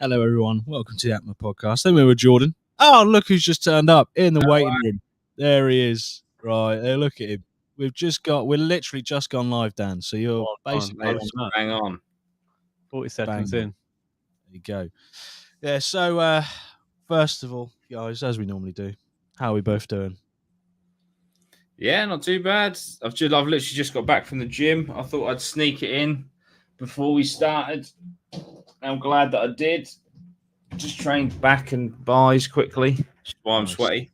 Hello, everyone. Welcome to the APMA podcast. I'm here with Jordan. Oh, look who's just turned up in the waiting room. There he is. Right there, look at him. We're literally just gone live, Dan. So you're basically hang on. 40 seconds in. There you go. Yeah, so first of all, guys, as we normally do, how are we both doing? Yeah, not too bad. I've literally just got back from the gym. I thought I'd sneak it in before we started. I'm glad that I did. Just trained back and buys quickly, which is why I'm sweaty.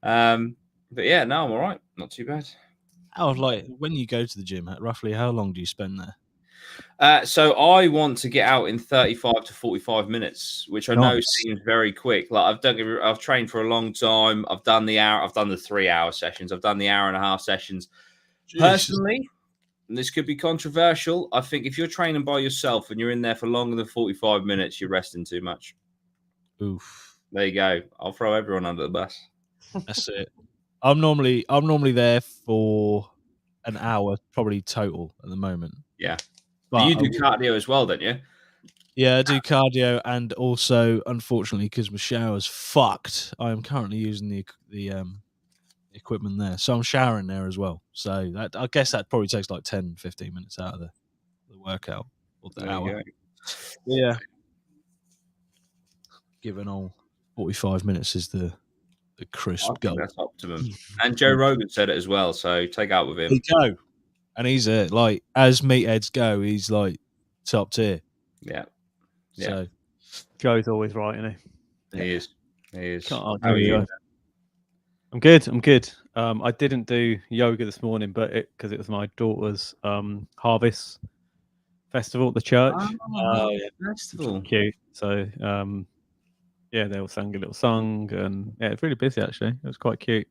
But yeah, no, I'm all right. Not too bad. When you go to the gym, roughly how long do you spend there? So I want to get out in 35 to 45 minutes, which I know seems very quick. Like I've trained for a long time. I've done the 3-hour sessions. I've done the hour-and-a-half sessions. Jeez. Personally, and this could be controversial, I think if you're training by yourself and you're in there for longer than 45 minutes, you're resting too much. Oof. There you go. I'll throw everyone under the bus. That's it. I'm normally there for an hour, probably total at the moment. Yeah. But you do cardio as well, don't you? Yeah, I do cardio, and also, unfortunately, because my shower's fucked, I am currently using the equipment there. So I'm showering there as well. So I guess that probably takes like 10, 15 minutes out of the workout or the hour. Yeah. Given all 45 minutes is the crisp goal. That's optimum. And Joe Rogan said it as well, so take out with him. He go. And he's like, as meatheads go, he's like top tier. Yeah. So Joe's always right, isn't he? He is. He is. How are you? I'm good. I didn't do yoga this morning, but because it was my daughter's harvest festival at the church. Festival. Cute. So yeah, they all sang a little song, and yeah, it's really busy actually. It was quite cute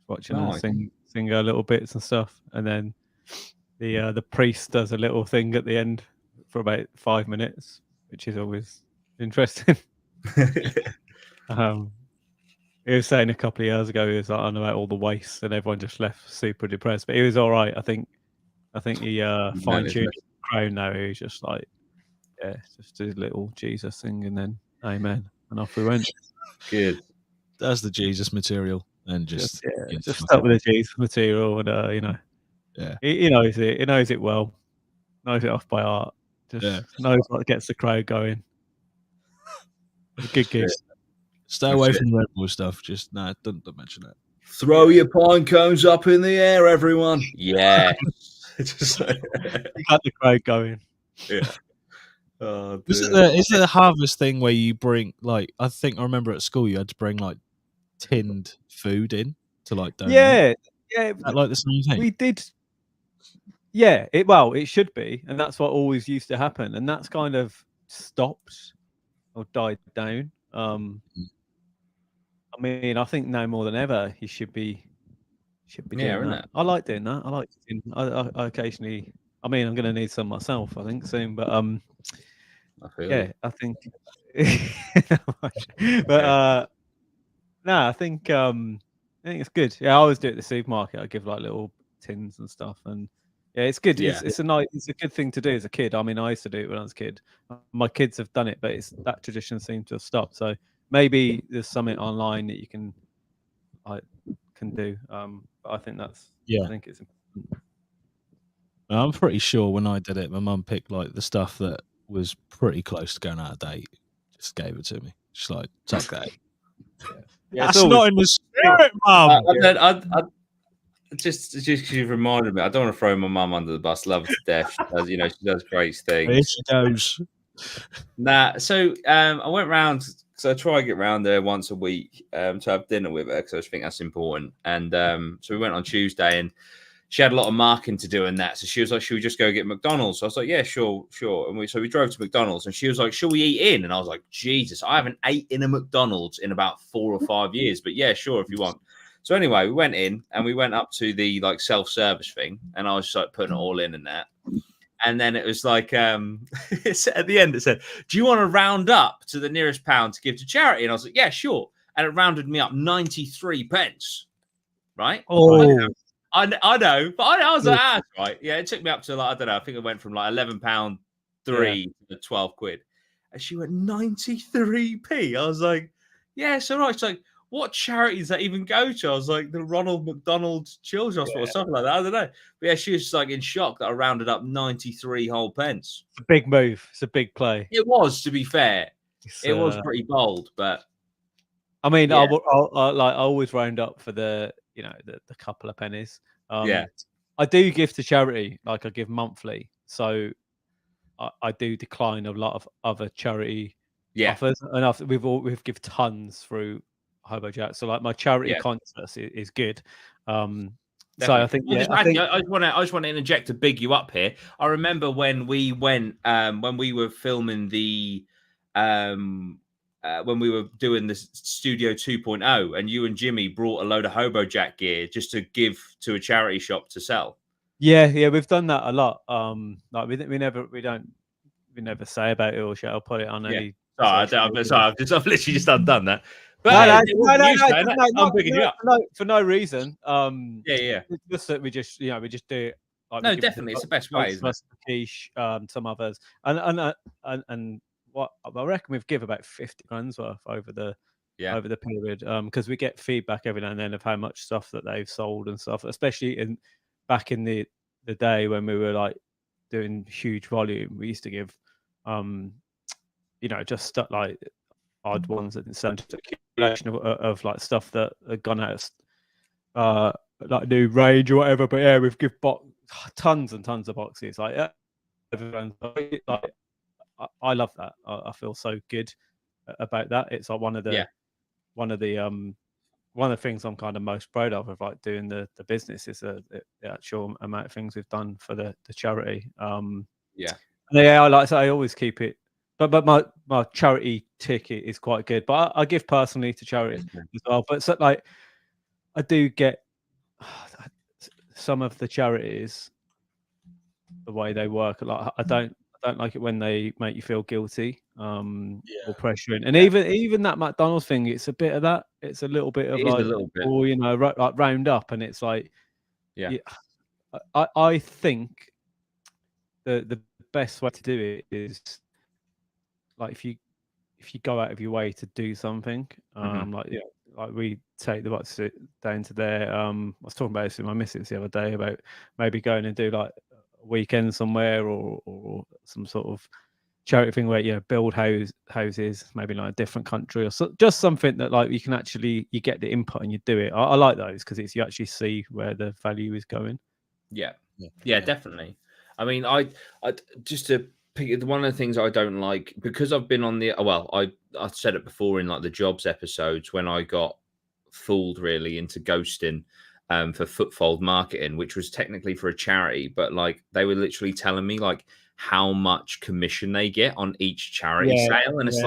watching her sing her little bits and stuff, and then the priest does a little thing at the end for about 5 minutes, which is always interesting. He was saying a couple of years ago, he was like, on about all the waste, and everyone just left super depressed. But he was all right. I think he fine-tuned the crown now. He was just like, yeah, just do a little Jesus thing, and then amen, and off we went. Good. That's the Jesus material, and just stuck with the Jesus material, and yeah, he knows it. He knows it well. Knows it off by heart. Just knows what gets the crowd going. Good gig. Stay away from the Red Bull stuff. Just don't mention that. Throw your pine cones up in the air, everyone. Yeah. Just got the crowd going. Yeah. Is it the harvest thing where you bring I remember at school you had to bring like tinned food in to like donate? Yeah. Like the same thing. We did. Yeah, it should be, and that's what always used to happen, and that's kind of stopped or died down. I mean, I think now more than ever, you should be doing that. I like doing that. I occasionally. I mean, I'm going to need some myself, I think, soon. But I think. But no, I think it's good. Yeah, I always do it at the supermarket. I give like little tins and stuff, and yeah, it's good. Yeah. It's a good thing to do as a kid. I mean, I used to do it when I was a kid. My kids have done it, but that tradition seems to have stopped. So maybe there's something online that you can do. But I think I think it's important. I'm pretty sure when I did it, my mum picked like the stuff that was pretty close to going out of date. Just gave it to me. Just like, tuck that. That's not in the spirit, Mum. Just because you've reminded me, I don't want to throw my mum under the bus. Love her to death. She does great things. Here she goes. So I went round. So I try to get round there once a week to have dinner with her because I just think that's important. And so we went on Tuesday, and she had a lot of marking to do in that. So she was like, "Should we just go get McDonald's?" So I was like, "Yeah, sure." And we drove to McDonald's, and she was like, "Shall we eat in?" And I was like, "Jesus, I haven't ate in a McDonald's in about 4 or 5 years, but yeah, sure, if you want." So anyway, we went in and we went up to the like self-service thing, and I was just like putting it all in and that. And then it was like, at the end, it said, "Do you want to round up to the nearest pound to give to charity?" And I was like, "Yeah, sure." And it rounded me up 93 pence. Right? Oh, I know, but I was like, right. Yeah, it took me up to like, I don't know, I think it went from like £11.03 to 12 quid. And she went 93p. I was like, yeah, it's all right. She's like, what charities that even go to? I was like, the Ronald McDonald Children's Hospital or something like that. I don't know. But yeah, she was just like in shock that I rounded up 93 whole pence. It's a big move. It's a big play. It was, to be fair. It was pretty bold, but I mean, yeah. I always round up for the couple of pennies. Yeah. I do give to charity, like I give monthly. So I do decline a lot of other charity offers, and we've given tons through Hobo Jack. So like my charity concerts is good. So I think I just want to interject to big you up here. I remember when we went when we were filming the when we were doing the Studio 2.0, and you and Jimmy brought a load of Hobo Jack gear just to give to a charity shop to sell. Yeah, we've done that a lot. Like we never say about it or shall put it on any. I've literally just undone that. But I'm picking you up for no reason. It's just that we just do it. Like no, definitely, it's the best way. Isn't it? Quiche, some others, and what I reckon we've give about 50 grand's worth over the period, because we get feedback every now and then of how much stuff that they've sold and stuff, especially back in the day when we were like doing huge volume. We used to give just stuff like odd ones that sent accumulation of like stuff that had gone out like new range or whatever. But yeah, we've given tons and tons of boxes. Like I love that. I feel so good about that. It's like one of the things I'm kind of most proud of like doing the business is the actual amount of things we've done for the charity. I always keep it, but my charity ticket is quite good. But I give personally to charity as well. But so, like I do get some of the charities, the way they work. Like I don't like it when they make you feel guilty or pressuring. And even that McDonald's thing, it's a bit of that. It's a little bit of like, like round up, and it's like, I think the best way to do it is like if you go out of your way to do something, like we take the bus down to there. I was talking about this with my missus the other day about maybe going and do like a weekend somewhere or some sort of charity thing where build houses, maybe like a different country or just something that like you get the input and you do it. I like those because you actually see where the value is going. Yeah, definitely. I mean, I just to pick one of the things I don't like, because I've been on I said it before in like the jobs episodes when I got fooled really into ghosting for Footfold Marketing, which was technically for a charity, but like they were literally telling me like how much commission they get on each charity sale, and it's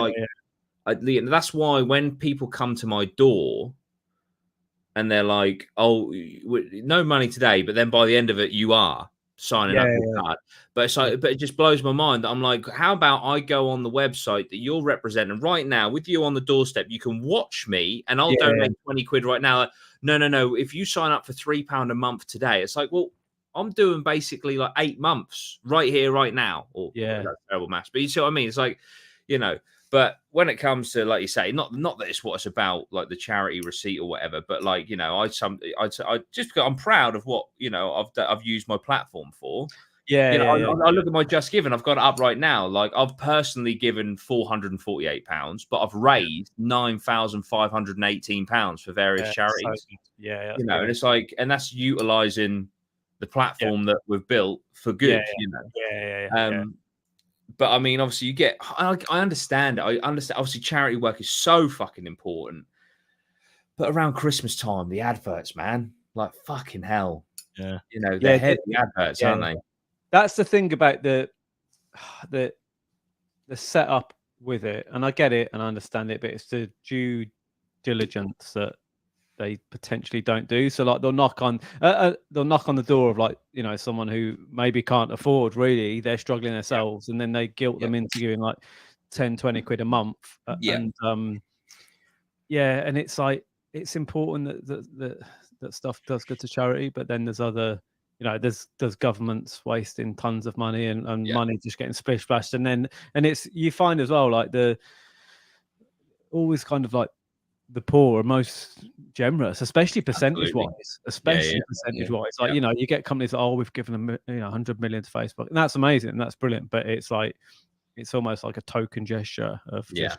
that's why when people come to my door and they're like, "Oh, no money today," but then by the end of it, you are signing up your card. But it's like, but it just blows my mind that I'm like, how about I go on the website that you're representing right now with you on the doorstep? You can watch me, and I'll donate 20 quid right now. Like, no. If you sign up for £3 a month today, it's like, well, I'm doing basically like 8 months right here, right now. Or that's terrible maths, but you see what I mean? It's like, But when it comes to, like you say, not that it's what it's about, like the charity receipt or whatever, but like I just I'm proud of what I've used my platform for. I look at my Just Given. I've got it up right now. Like I've personally given £448, but I've raised £9,518 for various charities. And it's like, and that's utilizing the platform that we've built for good. But I mean, obviously, I understand it. I understand. Obviously, charity work is so fucking important. But around Christmas time, the adverts, man, like fucking hell. Yeah. They're heavy adverts, aren't they? That's the thing about the setup with it, and I get it and I understand it, but it's the due diligence that they potentially don't do. So like they'll knock on the door of like someone who maybe can't afford, really they're struggling themselves, and then they guilt them into giving like 10-20 quid a month. And it's like it's important that stuff does go to charity, but then there's other there's governments wasting tons of money and money just getting splish splashed, and it's, you find as well, like always kind of like the poor are most generous, especially percentage wise, like, you get companies that, we've given them 100 million to Facebook, and that's amazing and that's brilliant, but it's like, it's almost like a token gesture of just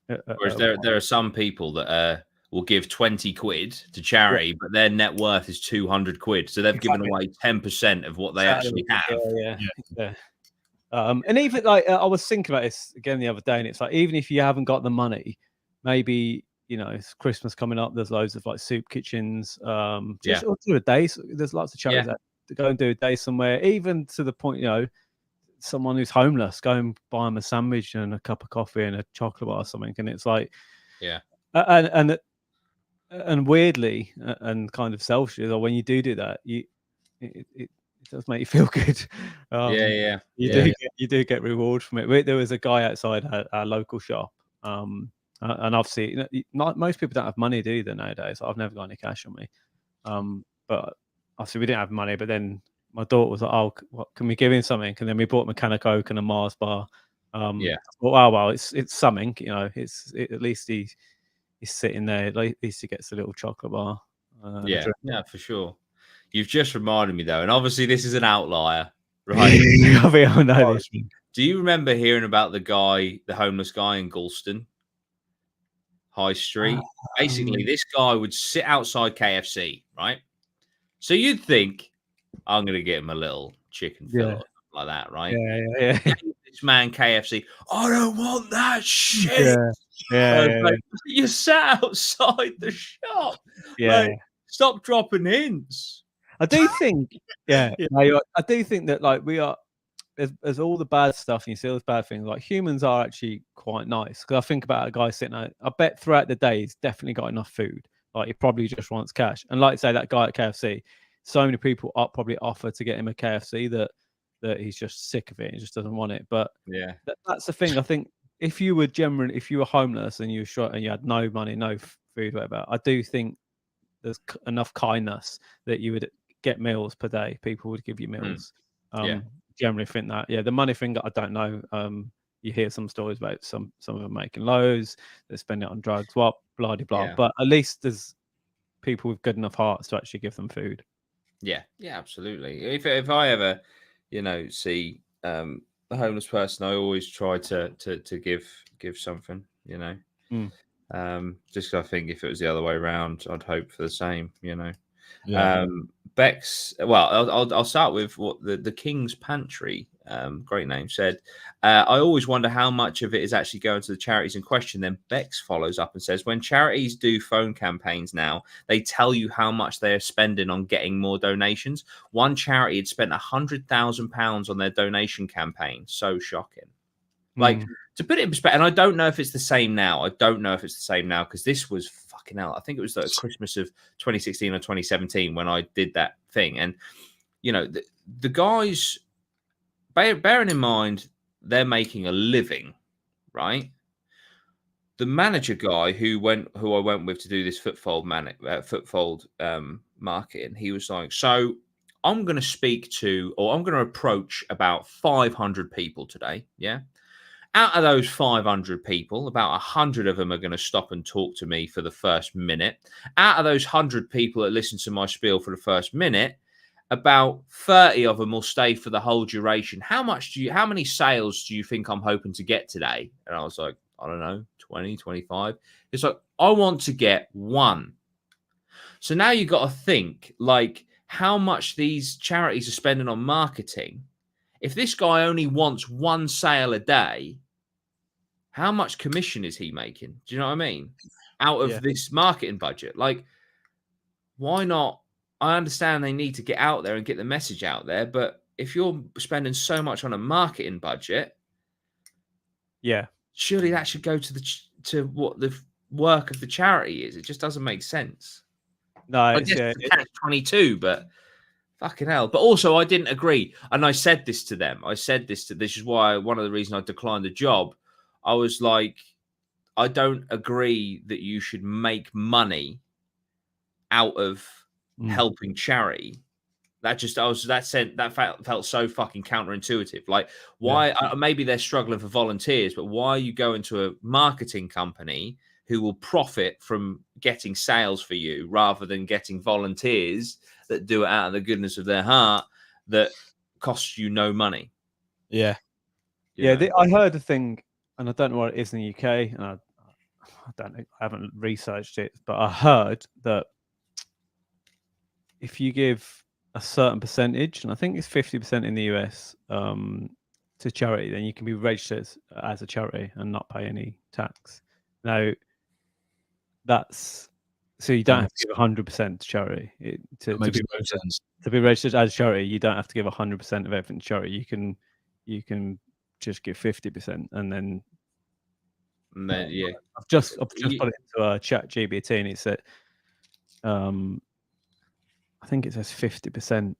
whereas there are some people that will give 20 quid to charity, but their net worth is 200 quid, so they've given away 10% of what they actually have. And even like, I was thinking about this again the other day, and it's like, even if you haven't got the money, maybe, it's Christmas coming up, there's loads of like soup kitchens, or do a day. There's lots of charities that to go and do a day somewhere, even to the point, someone who's homeless, go and buy them a sandwich and a cup of coffee and a chocolate bar or something. And it's like, and weirdly and kind of selfishly, or when you do that, it does make you feel good. You do get reward from it. There was a guy outside our local shop, and obviously, not most people don't have money, do they, nowadays? I've never got any cash on me, but obviously we didn't have money. But then my daughter was like, "Oh, what, can we give him something?" And then we bought him a can of Coke and a Mars bar. Well, it's something, at least he's sitting there. At least he gets a little chocolate bar. For sure. You've just reminded me though, and obviously this is an outlier, right? Do you remember hearing about the homeless guy in Galston High Street? Basically, this guy would sit outside KFC, right? So you'd think, I'm going to get him a little chicken fillet or something like that, right? This man KFC, I don't want that shit. You sat outside the shop. Like, stop dropping hints. I do think, I do think that, like, we are, there's all the bad stuff, and you see all those bad things. Like, humans are actually quite nice. Because I think about a guy sitting out, I bet throughout the day he's definitely got enough food. Like, he probably just wants cash. And like I say, that guy at KFC, so many people probably offer to get him a KFC that he's just sick of it. He just doesn't want it. But that's the thing. I think if you were homeless and you were short and you had no money, no food, whatever, I do think there's enough kindness that you would get meals per day. People would give you meals. Generally think that. The money thing, I don't know. You hear some stories about some of them making loads, they spend it on drugs, blah blah blah. But at least there's people with good enough hearts to actually give them food. Yeah, absolutely. If I ever, see a homeless person, I always try to give something, just 'cause I think if it was the other way around, I'd hope for the same, Bex, well, I'll start with what the King's Pantry, great name, said. I always wonder how much of it is actually going to the charities in question. Then Bex follows up and says, when charities do phone campaigns now, they tell you how much they are spending on getting more donations. One charity had spent £100,000 on their donation campaign. So shocking. Like, to put it in perspective, and I don't know if it's the same now. Because this was fucking hell. I think it was the Christmas of 2016 or 2017 when I did that thing. And, the guys, bearing in mind, they're making a living, right? The manager guy who I went with to do this footfold marketing, he was like, so I'm going to approach about 500 people today. Yeah. Out of those 500 people, about 100 of them are going to stop and talk to me for the first minute. Out of those 100 people that listen to my spiel for the first minute, about 30 of them will stay for the whole duration. How many sales do you think I'm hoping to get today? And I was like, I don't know, 20, 25. It's like, I want to get one. So now you've got to think, like, how much these charities are spending on marketing. If this guy only wants one sale a day, how much commission is he making? Do you know what I mean? Out of this marketing budget. Like, why not? I understand they need to get out there and get the message out there, but if you're spending so much on a marketing budget, surely that should go to what the work of the charity is. It just doesn't make sense. No, I guess it's 22, but fucking hell. But also, I didn't agree. And I said this to them. This is why one of the reasons I declined the job. I was like, I don't agree that you should make money out of helping charity. That felt so fucking counterintuitive. Like, why? Maybe they're struggling for volunteers, but why are you going to a marketing company who will profit from getting sales for you rather than getting volunteers that do it out of the goodness of their heart that costs you no money? Yeah. I heard a thing, and I don't know what it is in the UK, and I don't know, I haven't researched it, but I heard that if you give a certain percentage, and I think it's 50% in the US, to charity, then you can be registered as a charity and not pay any tax. Now, so you don't have to give 100% to charity. To be registered as a charity, you don't have to give 100% of everything to charity. You can just give 50%, and then I've just put it into a chat GBT, and it said, I think it says 50%.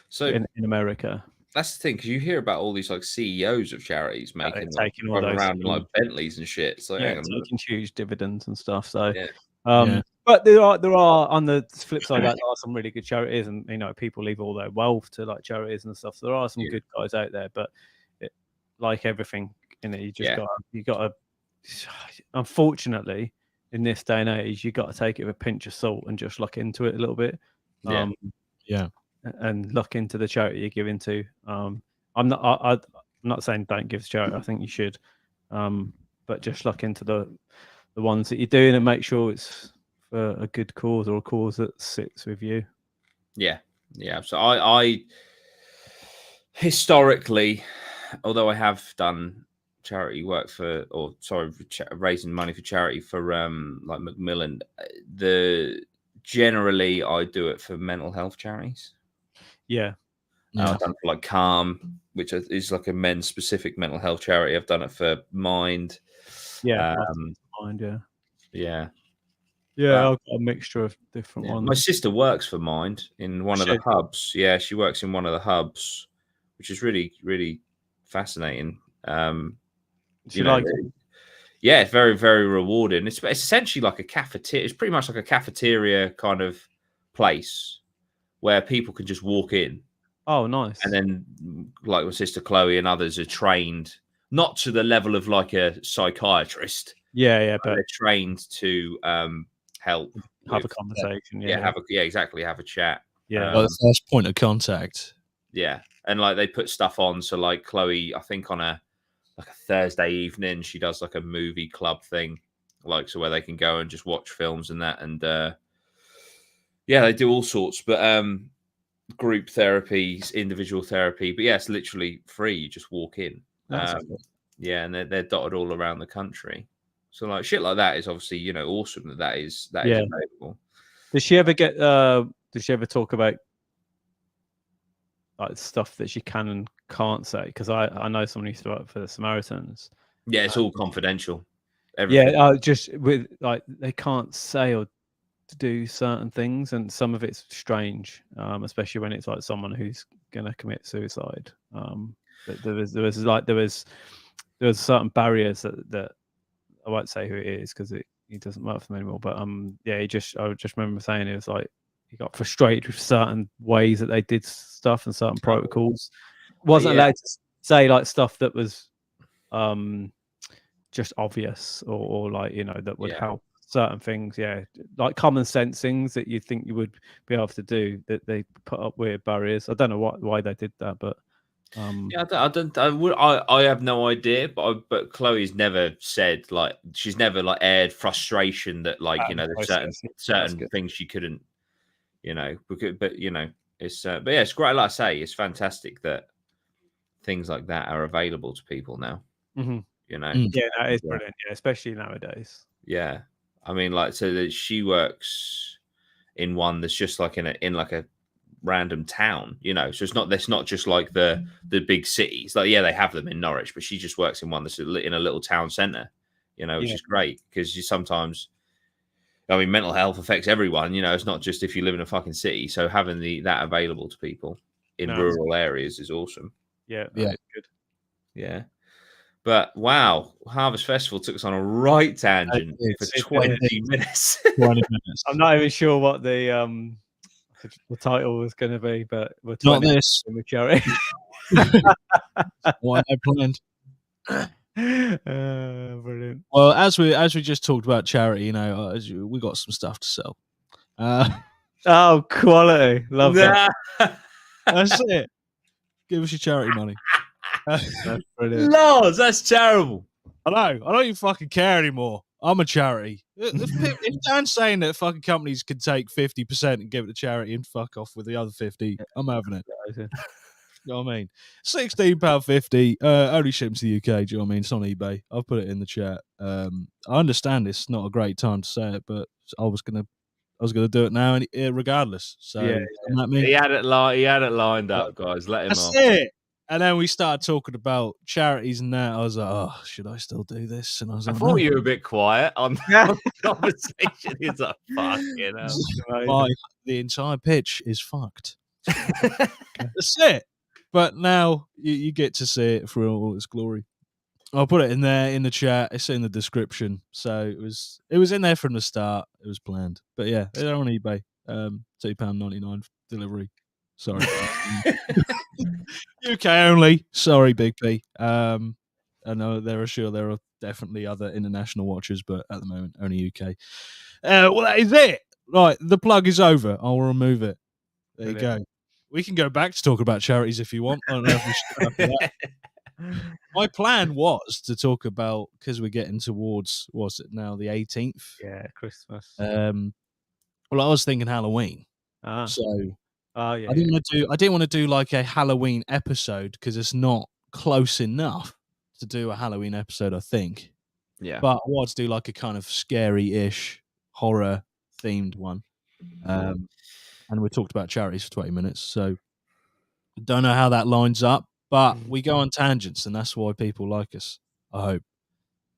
So in America, that's the thing, because you hear about all these like CEOs of charities making taking all those around in, like Bentleys and shit. So taking huge dividends and stuff. So but there are on the flip side, there are some really good charities, and people leave all their wealth to like charities and stuff. So there are some good guys out there, but like everything, you just got to. Unfortunately, in this day and age, you got to take it with a pinch of salt and just look into it a little bit. And look into the charity you're giving to. I'm not saying don't give to charity. I think you should, but just look into the ones that you're doing and make sure it's for a good cause or a cause that sits with you. Yeah. So I historically, although I have done charity work raising money for charity for like Macmillan, generally I do it for mental health charities. I've done it for like Calm, which is like a men's specific mental health charity. I've done it for Mind. Mind. I've got a mixture of different ones. My sister works for Mind in one of the hubs. Yeah, she works in one of the hubs, which is really, really fascinating. Yeah, it's very, very rewarding. It's essentially like a cafeteria. It's pretty much like a cafeteria kind of place where people can just walk in. Oh, nice. And then, like my sister Chloe and others are trained, not to the level of like a psychiatrist. But they're trained to help have a conversation. Exactly, have a chat. The first point of contact. Yeah, and like they put stuff on. So like Chloe, I think on a Thursday evening, she does like a movie club thing, like so where they can go and just watch films and that, and they do all sorts, but group therapies, individual therapy, but it's literally free. You just walk in. And they're dotted all around the country. So like shit like that is obviously awesome that is available. Does she ever get? Does she ever talk about like stuff that she can and can't say? Because I know someone used to work for the Samaritans. Yeah, it's all confidential. Everything. Just with like they can't say or do certain things, and some of it's strange, especially when it's like someone who's gonna commit suicide. There was certain barriers that I won't say who it is because he doesn't work for them anymore. But I just remember saying it was like he got frustrated with certain ways that they did stuff and certain protocols. Wasn't allowed to say like stuff that was just obvious or like that would help certain things. Like common sense things that you think you would be able to do, that they put up weird barriers. I don't know why they did that, but I have no idea, but Chloe's never said like she's never like aired frustration that like there's certain things she couldn't but it's great. Like I say, it's fantastic that things like that are available to people now. That is brilliant, especially nowadays. I mean, like, so that she works in one that's just like in like a random town, so it's not just like the big cities. Like, they have them in Norwich, but she just works in one that's in a little town centre, which is great because you sometimes, I mean, mental health affects everyone. It's not just if you live in a fucking city. So having that available to people in rural areas is awesome. Good. Yeah. But wow, Harvest Festival took us on a right tangent for 20 minutes. 20 minutes. I'm not even sure what the the title was going to be, but we're Not 20 this. in the charity. Why I planned. Brilliant. Well, as we just talked about charity, we got some stuff to sell. Oh, quality. Love that. That's it. Give us your charity money. That's brilliant. Lord, that's terrible. I don't even fucking care anymore. I'm a charity. If Dan's saying that fucking companies can take 50% and give it to charity and fuck off with the other 50, I'm having it. You know what I mean? £16.50, only shipped to the UK. Do you know what I mean? It's on eBay. I've put it in the chat. I understand it's not a great time to say it, but I was gonna do it now, regardless. So Yeah. He had it lined up, guys. Let him that's off. it. And then we started talking about charities and that. I was like, oh, should I still do this? And I was I like, thought no. you were a bit quiet on the conversation. He's like, fucking hell. The entire pitch is fucked. That's it. But now you get to see it for all its glory. I'll put it in there in the chat. It's in the description. So it was in there from the start. It was planned. But yeah, they're on eBay. £2.99 delivery. Sorry. UK only. Sorry, Big P. I know there are definitely other international watchers, but at the moment only UK. Well, that is it. Right, the plug is over. I'll remove it. There you go. We can go back to talk about charities if you want. I don't know if we should after that. My plan was to talk about, because we're getting towards, what's it now, the 18th? Yeah, Christmas. Well, I was thinking Halloween. So I didn't want to do like a Halloween episode because it's not close enough to do a Halloween episode, I think. Yeah. But I wanted to do like a kind of scary-ish horror themed one. And we talked about charities for 20 minutes, so don't know how that lines up, but we go on tangents, and that's why people like us, I hope.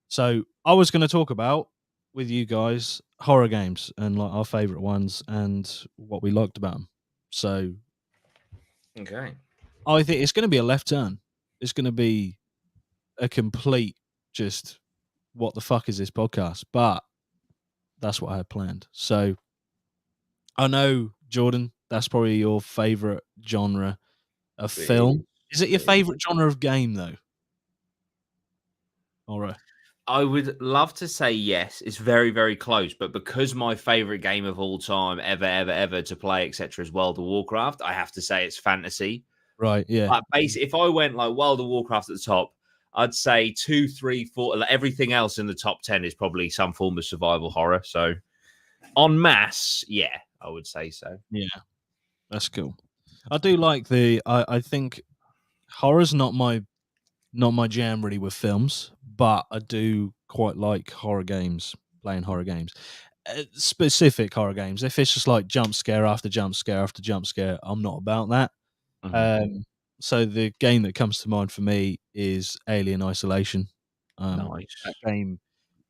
So I was going to talk about, with you guys, horror games and like our favourite ones and what we liked about them. So Okay. I think it's going to be a left turn. It's going to be a complete just, what the fuck is this podcast? But that's what I had planned. So I know, Jordan, that's probably your favourite genre of film. Is it your favourite genre of game, though? All right. I would love to say yes. It's very, very close. But because my favorite game of all time, ever to play, etc., is World of Warcraft, I have to say it's fantasy. Right, yeah. Like, basically, if I went like World of Warcraft at the top, I'd say 2, 3, 4. Like, everything else in the top 10 is probably some form of survival horror. So, en masse, yeah, I would say so. Yeah, that's cool. I do like I think horror's not my jam really with films, but I do quite like horror games, playing horror games. Specific horror games. If it's just like jump scare after jump scare after jump scare, I'm not about that. So the game that comes to mind for me is Alien Isolation. Nice. That game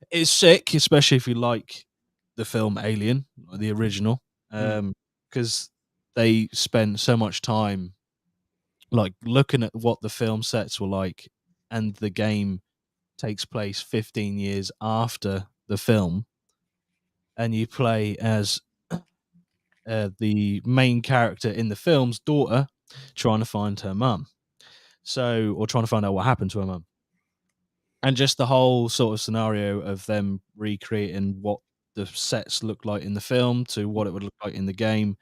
is sick, especially if you like the film Alien, the original, because they spent so much time like looking at what the film sets were like, and the game takes place 15 years after the film, and you play as the main character in the film's daughter trying to find her mum. Or trying to find out what happened to her mum. And just the whole sort of scenario of them recreating what the sets look like in the film to what it would look like in the game,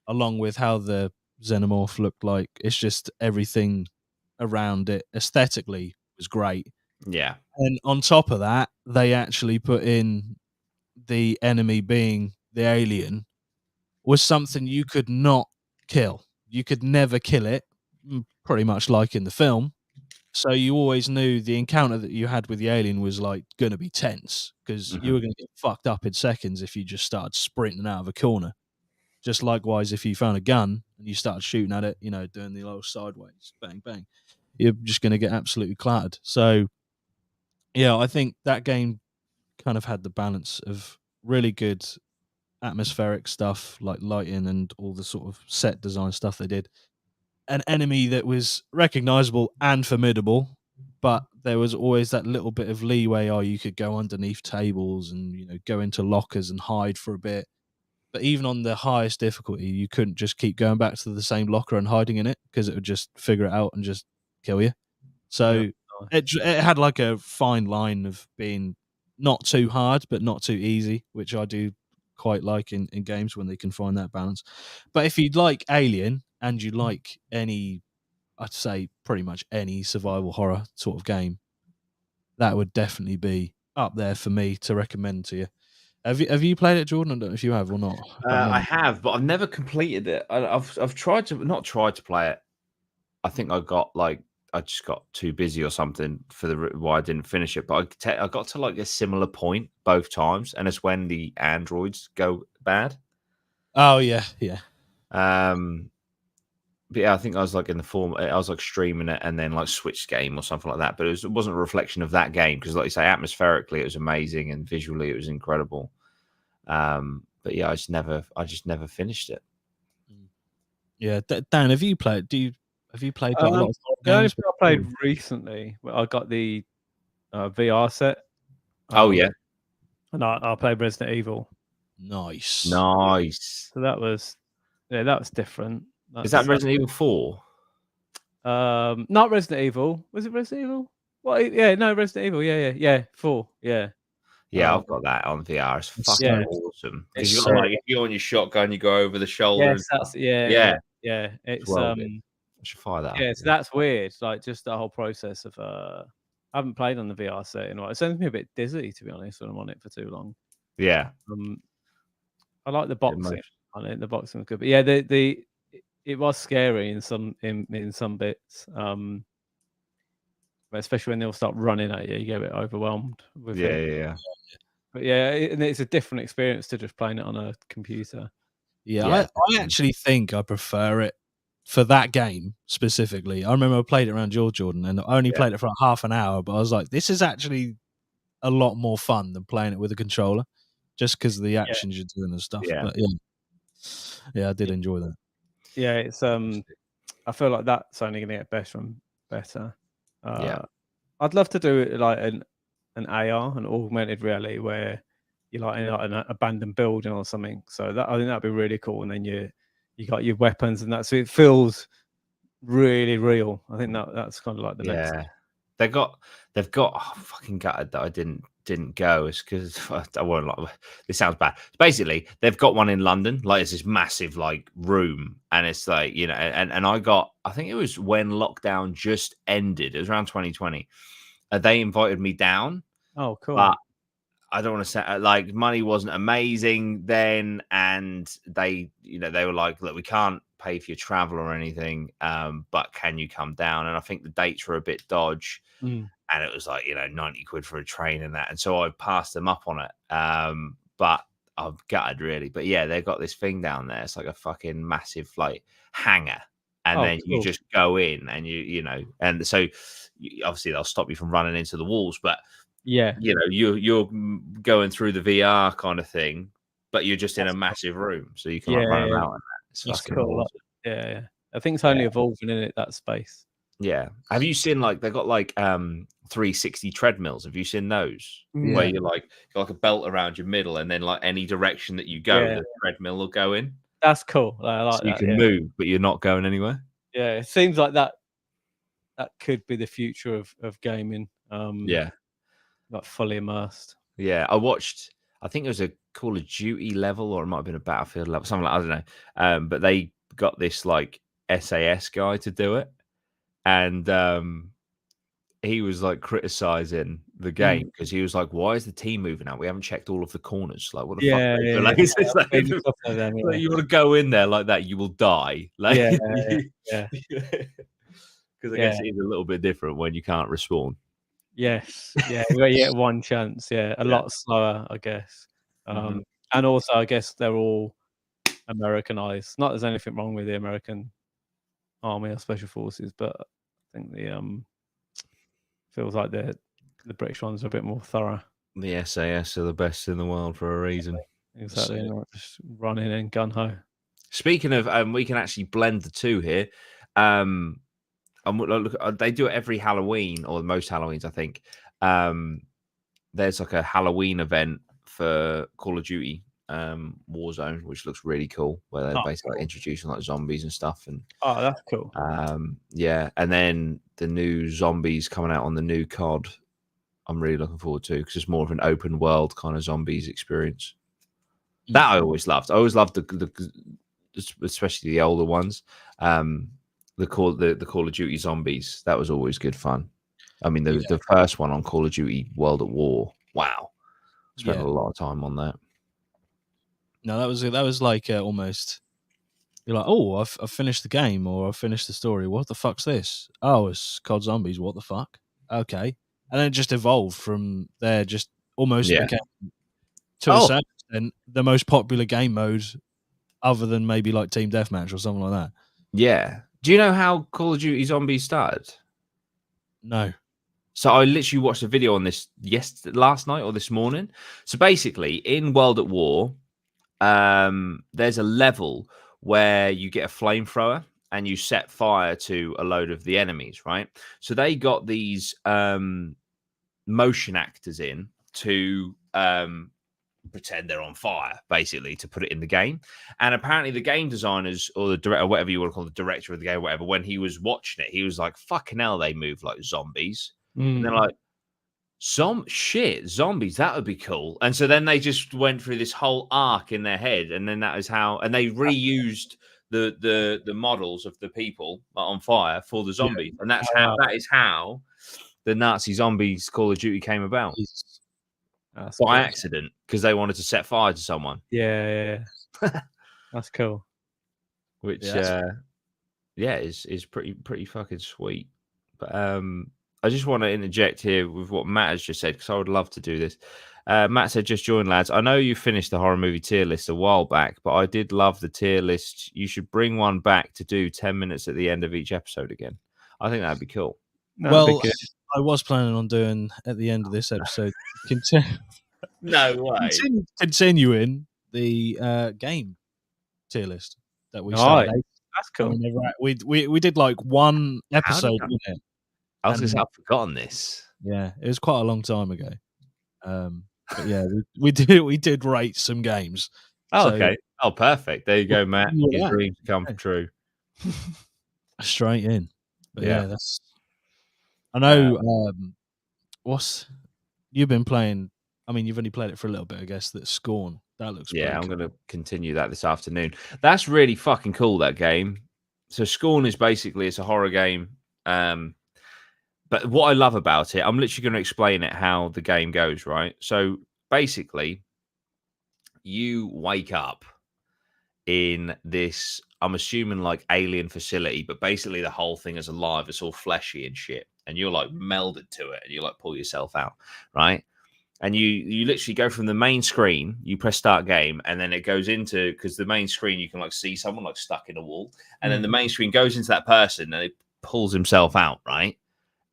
along with how the xenomorph looked like. It's just everything around it aesthetically was great. Yeah. And on top of that, they actually put in the enemy being the alien was something you could not kill. You could never kill it, pretty much like in the film. So you always knew the encounter that you had with the alien was like going to be tense because you were going to get fucked up in seconds if you just started sprinting out of a corner. Just likewise, if you found a gun and you started shooting at it, doing the little sideways, bang, bang, you're just going to get absolutely clattered. So, yeah, I think that game kind of had the balance of really good atmospheric stuff like lighting and all the sort of set design stuff they did. An enemy that was recognizable and formidable, but there was always that little bit of leeway. You could go underneath tables and go into lockers and hide for a bit. But even on the highest difficulty, you couldn't just keep going back to the same locker and hiding in it because it would just figure it out and just kill you. So it had like a fine line of being not too hard, but not too easy, which I do quite like in games when they can find that balance. But if you like Alien and you like any, I'd say pretty much any survival horror sort of game, that would definitely be up there for me to recommend to you. Have you played it, Jordan? I don't know if you have or not. I have, but I've never completed it. I've tried to not tried to play it. I think I just got too busy or something for why I didn't finish it. But I got to like a similar point both times, and it's when the androids go bad. Oh yeah. But yeah, I think I was like I was like streaming it and then like switched game or something like that. But it wasn't a reflection of that game because, like you say, atmospherically it was amazing and visually it was incredible. But yeah, I just never finished it. Yeah, Dan, have you played? Have you played like, a lot of the only games? thing I played recently, I got the VR set. Oh yeah, and I played Resident Evil. Nice. So that was different. Is that Resident Evil 4? Not Resident Evil. Was it Resident Evil? Well, yeah, no, Resident Evil. Yeah, 4. Yeah. Yeah, I've got that on VR. It's fucking awesome. Because you got like if you're on your shotgun, you go over the shoulder. Yes, yeah. It's I should fire that. Yeah, so that's weird. Like just the whole process of I haven't played on the VR set in a while. It sends me a bit dizzy, to be honest, when I'm on it for too long. Yeah. I like the boxing on it. The boxing was good, but yeah, it was scary in some bits. Especially when they'll start running at you, you get a bit overwhelmed with it. Yeah. But yeah, and it's a different experience to just playing it on a computer. Yeah, I actually think I prefer it for that game specifically. I remember I played it around Jordan, and I only played it for like half an hour, but I was like, this is actually a lot more fun than playing it with a controller, just because of the actions you're doing and stuff. Yeah. But yeah, I did enjoy that. Yeah, it's I feel like that's only going to get better and better. I'd love to do it like an AR, an augmented reality, where you're like in like an abandoned building or something. So that I think that'd be really cool. And then you got your weapons and that, so it feels really real. I think that's kind of like the next. They've got fucking gutted that I didn't go. It's because I won't like this sounds bad. Basically, they've got one in London, like it's this massive like room, and it's like, you know, and I think it was when lockdown just ended. It was around 2020. They invited me down. Oh, cool. But I don't want to say like money wasn't amazing then, and they were like, look, we can't pay for your travel or anything, but can you come down? And I think the dates were a bit dodge, and it was like, you know, 90 quid for a train and that, and so I passed them up on it. But I'm gutted really. But yeah, they've got this thing down there. It's like a fucking massive like hangar. And then you just go in and you know, and so obviously they'll stop you from running into the walls, but yeah, you know, you're going through the VR kind of thing, but you're just in a massitive room, so you can like run around. It's fucking cool. awesome. Yeah. I think it's only evolving in it, that space. Yeah. Have you seen like they've got like 360 treadmills? Have you seen those where you're like got like a belt around your middle, and then like any direction that you go, the treadmill will go in? That's cool. I like so you can move, but you're not going anywhere. Yeah, it seems like that could be the future of gaming. Like fully immersed. Yeah, I watched. I think it was a Call of Duty level, or it might have been a Battlefield level, something like, I don't know. But they got this like SAS guy to do it, and he was like criticizing the game because he was like, "Why is the team moving out? We haven't checked all of the corners. Like, what the fuck?" Like, it's like, you want to go in there like that, you will die. Like, because I guess it is a little bit different when you can't respawn. Yes, yeah, you get one chance. Yeah, a lot slower, I guess. And also, I guess they're all Americanized. Not there's anything wrong with the American Army or Special Forces, but I think the feels like the British ones are a bit more thorough. The SAS are the best in the world for a reason. Exactly, not just running in gun ho. Speaking of, we can actually blend the two here. Look, they do it every Halloween, or most Halloweens, I think. There's like a Halloween event for Call of Duty, Warzone, which looks really cool, where they're basically like, introducing like zombies and stuff. And that's cool. yeah, and then the new zombies coming out on the new COD. I'm really looking forward to because it's more of an open world kind of zombies experience. That I always loved. I always loved the especially the older ones. The Call of Duty Zombies. That was always good fun. I mean, the first one on Call of Duty World at War. Wow, spent a lot of time on that. No, that was like almost. You're like, oh, I've finished the game or I've finished the story. What the fuck's this? Oh, it's COD Zombies. What the fuck? Okay, and then it just evolved from there. Just almost became to a certain extent the most popular game mode, other than maybe like Team Deathmatch or something like that. Yeah. Do you know how Call of Duty Zombies started? No. So I literally watched a video on this last night or this morning. So basically, in World at War, there's a level where you get a flamethrower and you set fire to a load of the enemies, right? So they got these motion actors in to pretend they're on fire, basically, to put it in the game. And apparently the game designers or the director, whatever you want to call the director of the game, whatever, when he was watching it, he was like, fucking hell, they move like zombies. And they're like, zombies, that would be cool. And so then they just went through this whole arc in their head, and then that is how, and they reused the models of the people on fire for the zombies. And that is how the Nazi Zombies Call of Duty came about. By accident, because they wanted to set fire to someone. Yeah. That's cool. Which is pretty fucking sweet. But I just want to interject here with what Matt has just said, because I would love to do this. Matt said, just join, lads. I know you finished the horror movie tier list a while back, but I did love the tier list. You should bring one back to do 10 minutes at the end of each episode again. I think that'd be cool. Well, I was planning on doing at the end of this episode. No way. Continuing the game tier list that we started. That's cool. We did like one episode in it. I was going to say, I've forgotten this. Yeah, it was quite a long time ago. But yeah, we did rate some games. Okay. Oh, perfect. There you go, Matt. Your dreams come true. Straight in. But yeah, that's. I know. You've been playing? I mean, you've only played it for a little bit, I guess. That Scorn. That looks. Yeah, I'm going to continue that this afternoon. That's really fucking cool. That game. So Scorn is basically it's a horror game. But what I love about it, I'm literally going to explain it how the game goes, right? So basically, you wake up in this, I'm assuming like alien facility, but basically the whole thing is alive. It's all fleshy and shit. And you're like melded to it and you like pull yourself out, right? And you literally go from the main screen, you press start game, and then it goes into, because the main screen, you can like see someone like stuck in a wall. And then the main screen goes into that person and it pulls himself out, right?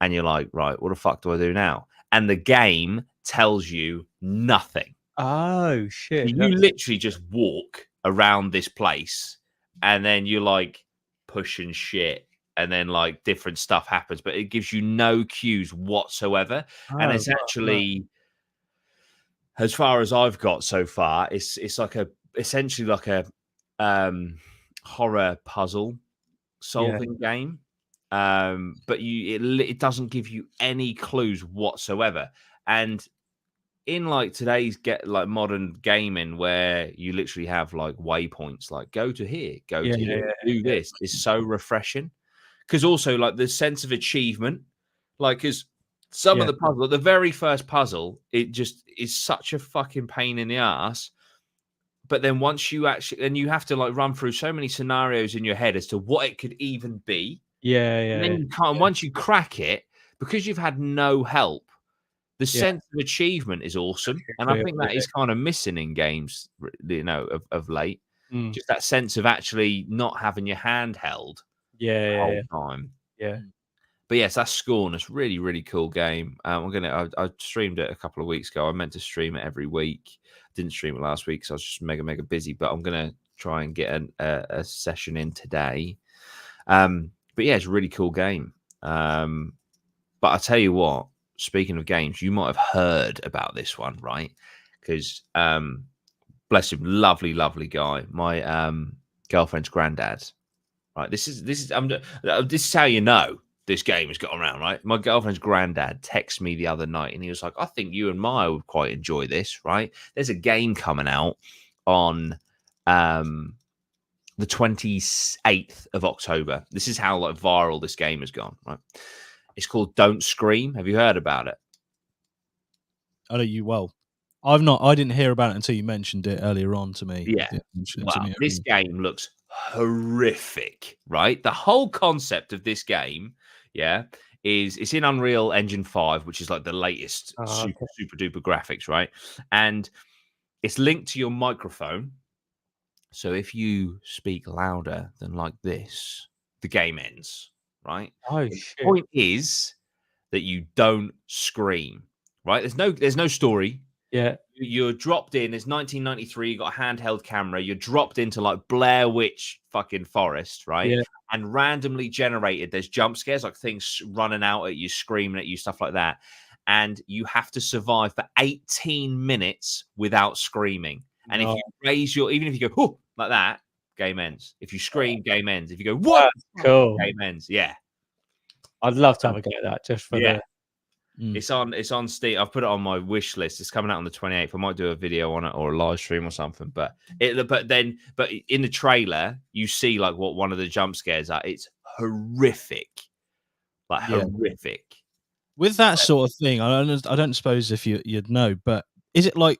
And you're like, right, what the fuck do I do now? And the game tells you nothing. Oh, shit. You literally just walk around this place and then you're like pushing shit and then like different stuff happens, but it gives you no cues whatsoever. And it's actually, as far as I've got so far, it's like essentially like a horror puzzle solving game. But it doesn't give you any clues whatsoever. And in like today's modern gaming, where you literally have like waypoints, like go to here, to here, do this, is so refreshing. Because also like the sense of achievement, like because some of the puzzle, the very first puzzle, it just is such a fucking pain in the ass. But then once you actually, and you have to like run through so many scenarios in your head as to what it could even be. And then you can't, once you crack it, because you've had no help, the sense of achievement is awesome. And I think that is kind of missing in games, you know, of late. Just that sense of actually not having your hand held the whole time. But yes, that's Scorn. It's really, really cool game. I streamed it a couple of weeks ago. I meant to stream it every week. Didn't stream it last week because I was just mega, mega busy. But I'm gonna try and get a session in today. But yeah, it's a really cool game. But I tell you what, speaking of games, you might have heard about this one, right? Because bless him, lovely, lovely guy. My girlfriend's granddad. Right, this is how you know this game has got around, right? My girlfriend's granddad texted me the other night, and he was like, "I think you and Maya would quite enjoy this, right? There's a game coming out on the 28th of October. This is how like viral this game has gone, right? It's called Don't Scream. Have you heard about it? I know you well. I've not. I didn't hear about it until you mentioned it earlier on to me. Yeah. Well, this game looks horrific, right? The whole concept of this game, yeah, is it's in Unreal Engine 5, which is like the latest super duper graphics, right? And it's linked to your microphone. So if you speak louder than like this, the game ends, right? Oh, the point is that you don't scream, right? There's no story. Yeah. You're dropped in. It's 1993. You got a handheld camera. You're dropped into like Blair Witch fucking forest, right? Yeah. And randomly generated. There's jump scares, like things running out at you, screaming at you, stuff like that. And you have to survive for 18 minutes without screaming. And if you raise even if you go, oh, like that, game ends. If you scream, game ends. If you go, what? Cool. Game ends. Yeah. I'd love to have a go at that just for the. It's on Steam. I've put it on my wish list. It's coming out on the 28th. I might do a video on it or a live stream or something. But in the trailer, you see like what one of the jump scares are. It's horrific, like horrific. With that sort of thing, I don't suppose if you'd know, but is it like,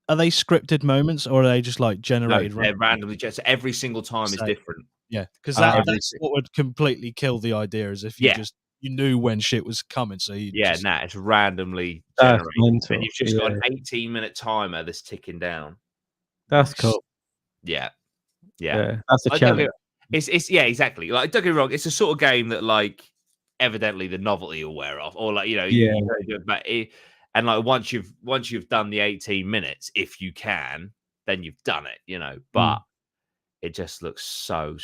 are they scripted moments or are they just like generated? No, they're randomly just every single time is different. Yeah, because that's what would completely kill the idea, is if you you knew when shit was coming. So it's randomly generated, and you've just got an 18-minute timer that's ticking down. That's cool. Yeah, that's a challenge. It's exactly. Like, don't get me wrong, it's a sort of game that like evidently the novelty will wear off, or like and like once you've done the 18 minutes, if you can, then you've done it, but. It just looks so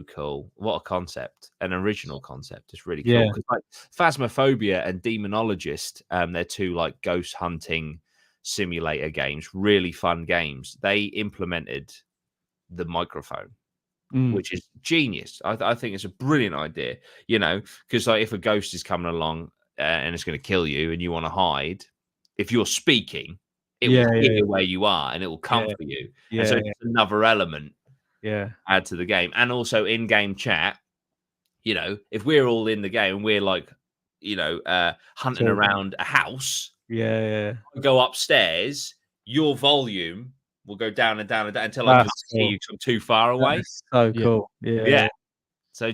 cool. What a concept, an original concept. It's really cool. Because like Phasmophobia and Demonologist, they're two like ghost hunting simulator games, really fun games. They implemented the microphone, which is genius. I think it's a brilliant idea, because like if a ghost is coming along and it's going to kill you and you want to hide, if you're speaking, it will hear where you are and it will come for you. And so it's another element. Add to the game. And also in-game chat, if we're all in the game and we're like hunting around a house, go upstairs, your volume will go down and down and down until I can't see you from too far away. That's so cool. So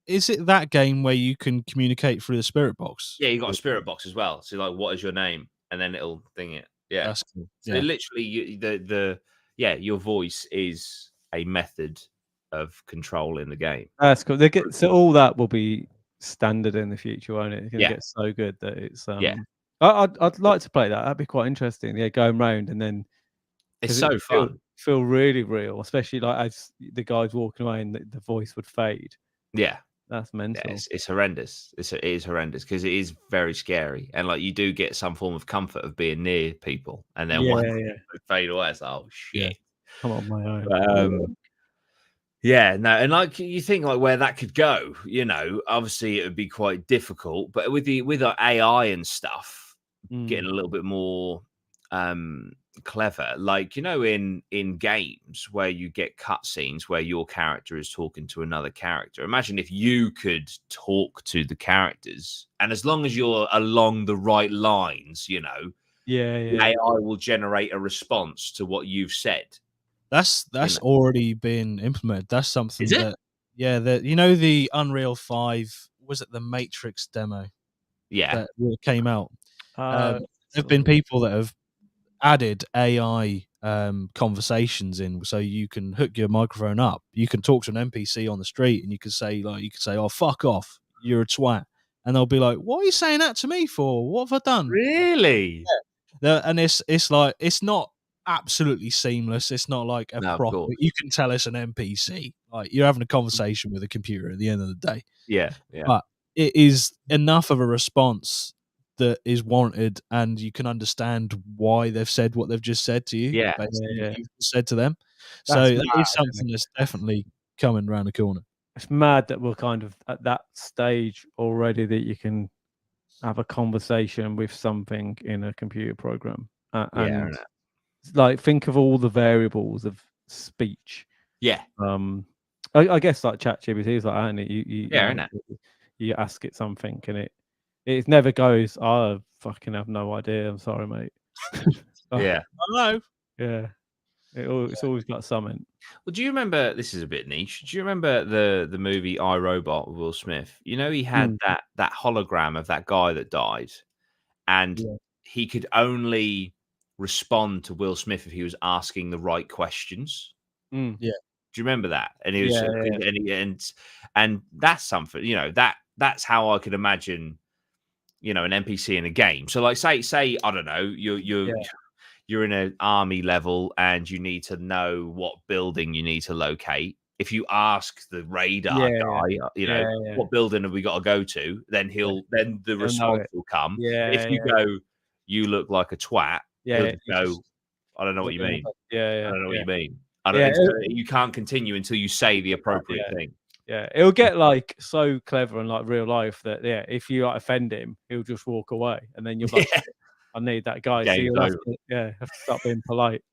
is it that game where you can communicate through the spirit box? Yeah, you got a spirit box as well. So like, what is your name? And then it'll thing it. Yeah, that's cool. So literally your voice is a method of controlling the game. That's cool. So all that will be standard in the future, won't it? It's going to get so good that it's I'd like to play that. That'd be quite interesting. Yeah, going round and then it's so fun. Feel really real, especially like as the guys walking away and the voice would fade. Yeah, that's mental. Yeah, it's horrendous. It is horrendous because it is very scary, and like you do get some form of comfort of being near people, and then once they fade away, it's like, oh shit. Come on, my own. And like you think like where that could go, obviously it would be quite difficult, but with our AI and stuff getting a little bit more clever, like in games where you get cutscenes where your character is talking to another character. Imagine if you could talk to the characters, and as long as you're along the right lines, the AI will generate a response to what you've said. That's already been implemented. That's something is it? The Unreal 5, was it the Matrix demo? Yeah, that came out. There've been people that have added AI conversations in, so you can hook your microphone up. You can talk to an NPC on the street, and you can say, "Oh, fuck off, you're a twat," and they'll be like, "What are you saying that to me for? What have I done?" Really? Yeah. And it's like, it's not absolutely seamless. It's not like a proper. You can tell it's an NPC. Like you're having a conversation with a computer at the end of the day. Yeah. But it is enough of a response that is warranted, and you can understand why they've said what they've just said to you. Yeah. Basically, Yeah. what you've said to them. That's So that mad, is isn't something it? that's definitely coming around the corner. It's mad that we're kind of at that stage already that you can have a conversation with something in a computer program, and like think of all the variables of speech. Yeah. I guess like ChatGPT is like that, and innit? you ask it something, and it never goes, I fucking have no idea. I'm sorry, mate. Yeah. I know. Yeah. It's always got something. Well, do you remember? This is a bit niche. Do you remember the movie I, Robot with Will Smith? You know, he had that hologram of that guy that died, and he could only respond to Will Smith if he was asking the right questions. Yeah. Do you remember that? And he was, Yeah. and that's something. You know, that's how I could imagine. You know, an NPC in a game. So, like, say, I don't know, you're in an army level and you need to know what building you need to locate. If you ask the radar guy, you know, what building have we got to go to, then then the response will come. Yeah. If you go, you look like a twat, he'll just go, just, I don't know what you mean. Yeah. I don't know what you mean. I don't. You can't continue until you say the appropriate thing. Yeah, it'll get like so clever in like real life that if you like offend him, he'll just walk away, and then you're like, I need that guy. So you'll have to stop being polite.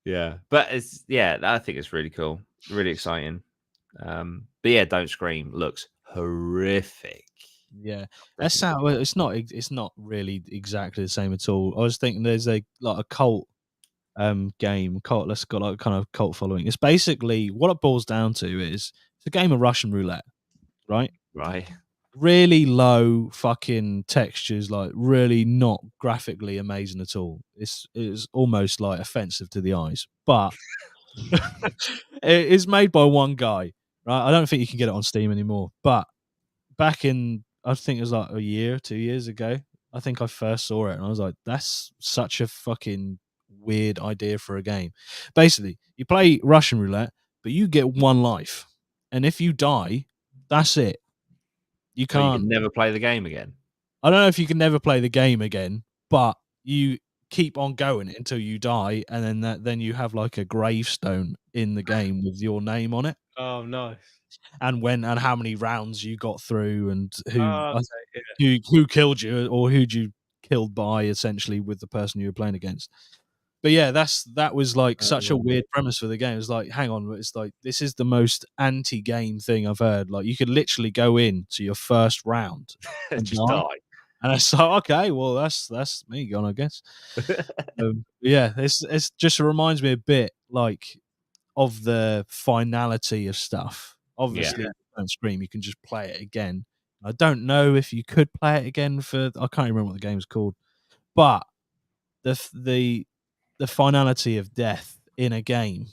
Yeah. But I think it's really cool, really exciting. But yeah, Don't Scream looks horrific. Yeah, that's how it's not really exactly the same at all. I was thinking there's a cult game, that's got like kind of cult following. It's basically what it boils down to is it's a game of Russian roulette, right? Really low fucking textures, like really not graphically amazing at all. It's almost like offensive to the eyes, but it is made by one guy, right? I don't think you can get it on Steam anymore, but back in, I think it was like 2 years ago, I think I first saw it and I was like, that's such a fucking weird idea for a game. Basically, you play Russian roulette, but you get one life. And if you die, that's it. You So you can't can never play the game again. I don't know if you can never play the game again, but you keep on going until you die, and then you have like a gravestone in the game with your name on it. Oh, nice. And how many rounds you got through, and Oh, who killed you, or who'd you killed by, essentially, with the person you were playing against. But yeah, that was like such a weird premise for the game. It's like, hang on, it's like this is the most anti-game thing I've heard. Like you could literally go in to your first round and just die. And it's like, okay, well that's me gone, I guess. Yeah, it's just reminds me a bit like of the finality of stuff. Obviously, Don't Scream, you can just play it again. I don't know if you could play it again I can't remember what the game's called, but the finality of death in a game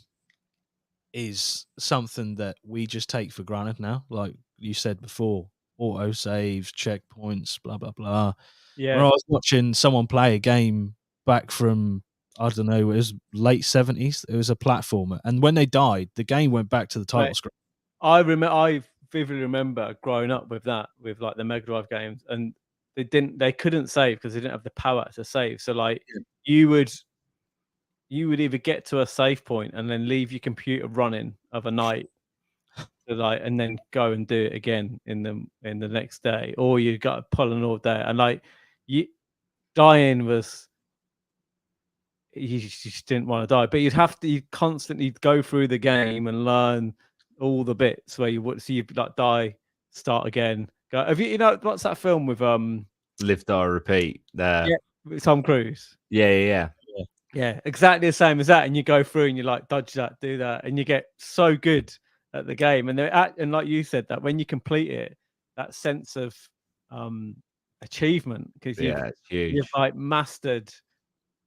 is something that we just take for granted now. Like you said before, auto saves, checkpoints, blah blah blah. Yeah. When I was watching someone play a game back from, I don't know, it was late 70s. It was a platformer, and when they died, the game went back to the title screen. I vividly remember growing up with that, with like the Mega Drive games, and they couldn't save because they didn't have the power to save. So like you would either get to a save point and then leave your computer running overnight, and then go and do it again in the next day, or you got to pull an all day, and like dying was, you just didn't want to die, but you constantly go through the game and learn all the bits where you would, so you like die, start again. Have you know what's that film with Live, Die, Repeat? With Tom Cruise? Yeah, exactly the same as that. And you go through and you like dodge that, do that, and you get so good at the game. And like you said, that when you complete it, that sense of achievement, because you've like mastered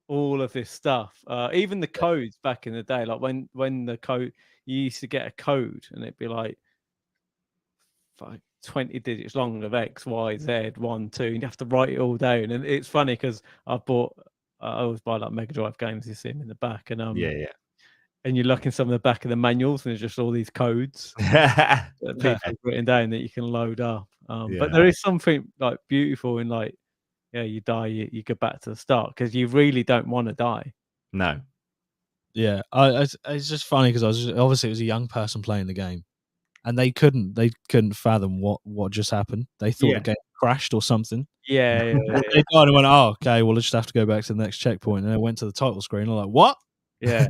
all of this stuff. Even the codes back in the day, like when the code, you used to get a code and it'd be like 20 digits long of X, Y, Z, 1, 2, and you have to write it all down. And it's funny because I always buy like Mega Drive games, you see them in the back, and and you look in some of the back of the manuals, and there's just all these codes that people have written down that you can load up. But there is something like beautiful in like, yeah, you die, you go back to the start because you really don't want to die. No. Yeah, it's just funny because obviously it was a young person playing the game, and they couldn't fathom what just happened. They thought the game crashed or something. Yeah. They died and went, oh, okay, well, let's just have to go back to the next checkpoint. And they went to the title screen. And they're like, what? Yeah.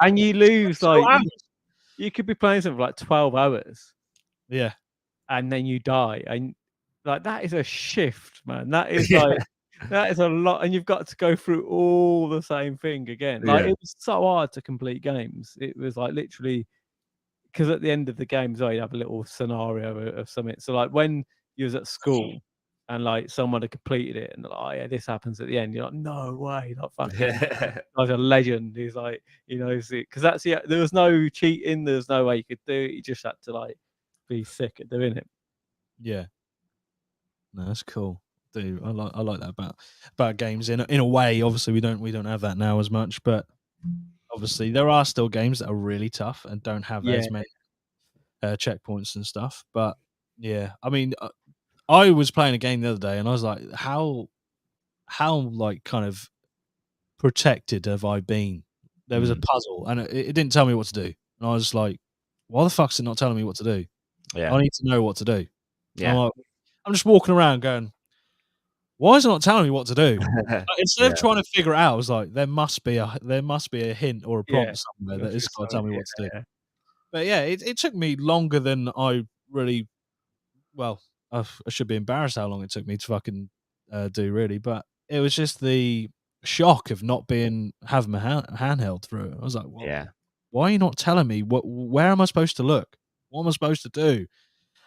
And you lose So like you could be playing something for like 12 hours. Yeah. And then you die, and like that is a shift, man. That is like that is a lot, and you've got to go through all the same thing again. Like it was so hard to complete games. It was like literally because at the end of the game, as well, you have a little scenario of something. So like when you was at school and like someone had completed it, and they're like, oh yeah, this happens at the end. You're like, no way, not fucking. Like a legend. He's like, you know, because that's there was no cheating. There was no way you could do it. You just had to like be sick at doing it. Yeah. No, that's cool. Dude, I like that about games in a way. Obviously, we don't have that now as much, but obviously there are still games that are really tough and don't have as many checkpoints and stuff. But yeah, I mean, I was playing a game the other day, and I was like, how like kind of protected have I been? There was a puzzle, and it didn't tell me what to do, and I was just like, why the fuck's it not telling me what to do? Yeah. I need to know what to do. Yeah. I'm just walking around going, why is it not telling me what to do? Instead of trying to figure it out, I was like, there must be a hint or a prompt somewhere that it's got to tell me what to do. But yeah, it took me longer than I really. Well, I should be embarrassed how long it took me to fucking do really, but it was just the shock of not having my handheld through it. I was like, well, why are you not telling me where am I supposed to look? What am I supposed to do?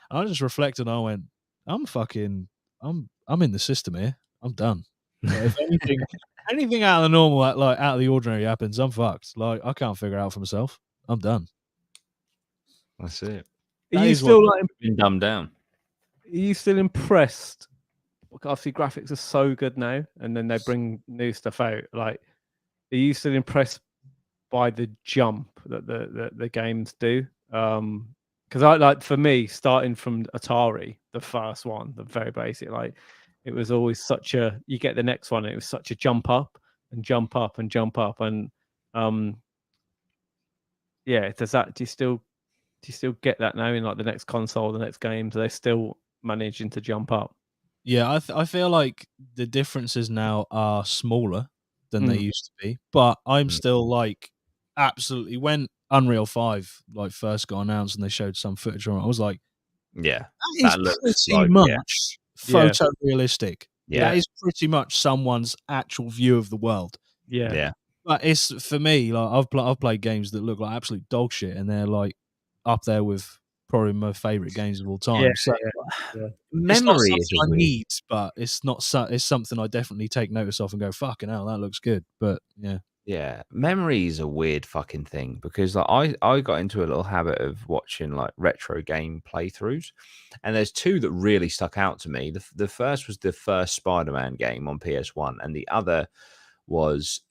And I just reflected and I went, I'm in the system here. I'm done. Like, if anything out of the normal, like out of the ordinary happens, I'm fucked. Like I can't figure it out for myself. I'm done. That's it. Are you still like been dumbed down? Are you still impressed? Obviously, graphics are so good now, and then they bring new stuff out. Like, are you still impressed by the jump that the games do? Because I like, for me, starting from Atari, the first one, the very basic, like it was always such a. You get the next one, and it was such a jump up and jump up and jump up, and yeah. Do you still get that now in like the next console, the next games? Are they still managing to jump up? Yeah, I feel like the differences now are smaller than they used to be, but I'm still like absolutely when Unreal 5 like first got announced and they showed some footage on it, I was like, that looks pretty much photorealistic. Yeah. That is pretty much someone's actual view of the world. Yeah. But it's for me, like I've played games that look like absolute dog shit and they're like up there with probably my favorite games of all time. Memory it's not is something I need, but it's something I definitely take notice of and go, fucking hell, that looks good. But yeah, memory is a weird fucking thing because like I got into a little habit of watching like retro game playthroughs, and there's two that really stuck out to me. The first was the first Spider-Man game on PS1, and the other was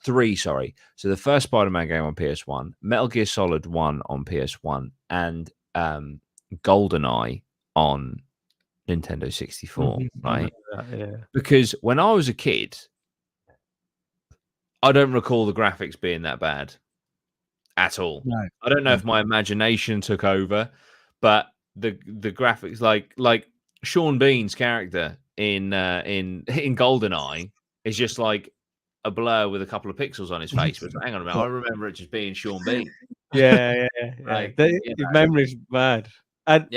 three, sorry. So the first Spider-Man game on PS1, Metal Gear Solid 1 on PS1, and GoldenEye on Nintendo 64, right? Yeah. Because when I was a kid, I don't recall the graphics being that bad at all. No. I don't know if my imagination took over, but the graphics, like Sean Bean's character in GoldenEye is just like a blur with a couple of pixels on his face. But hang on a minute, I remember it just being Sean Bean. Yeah. Like, His memory's bad, and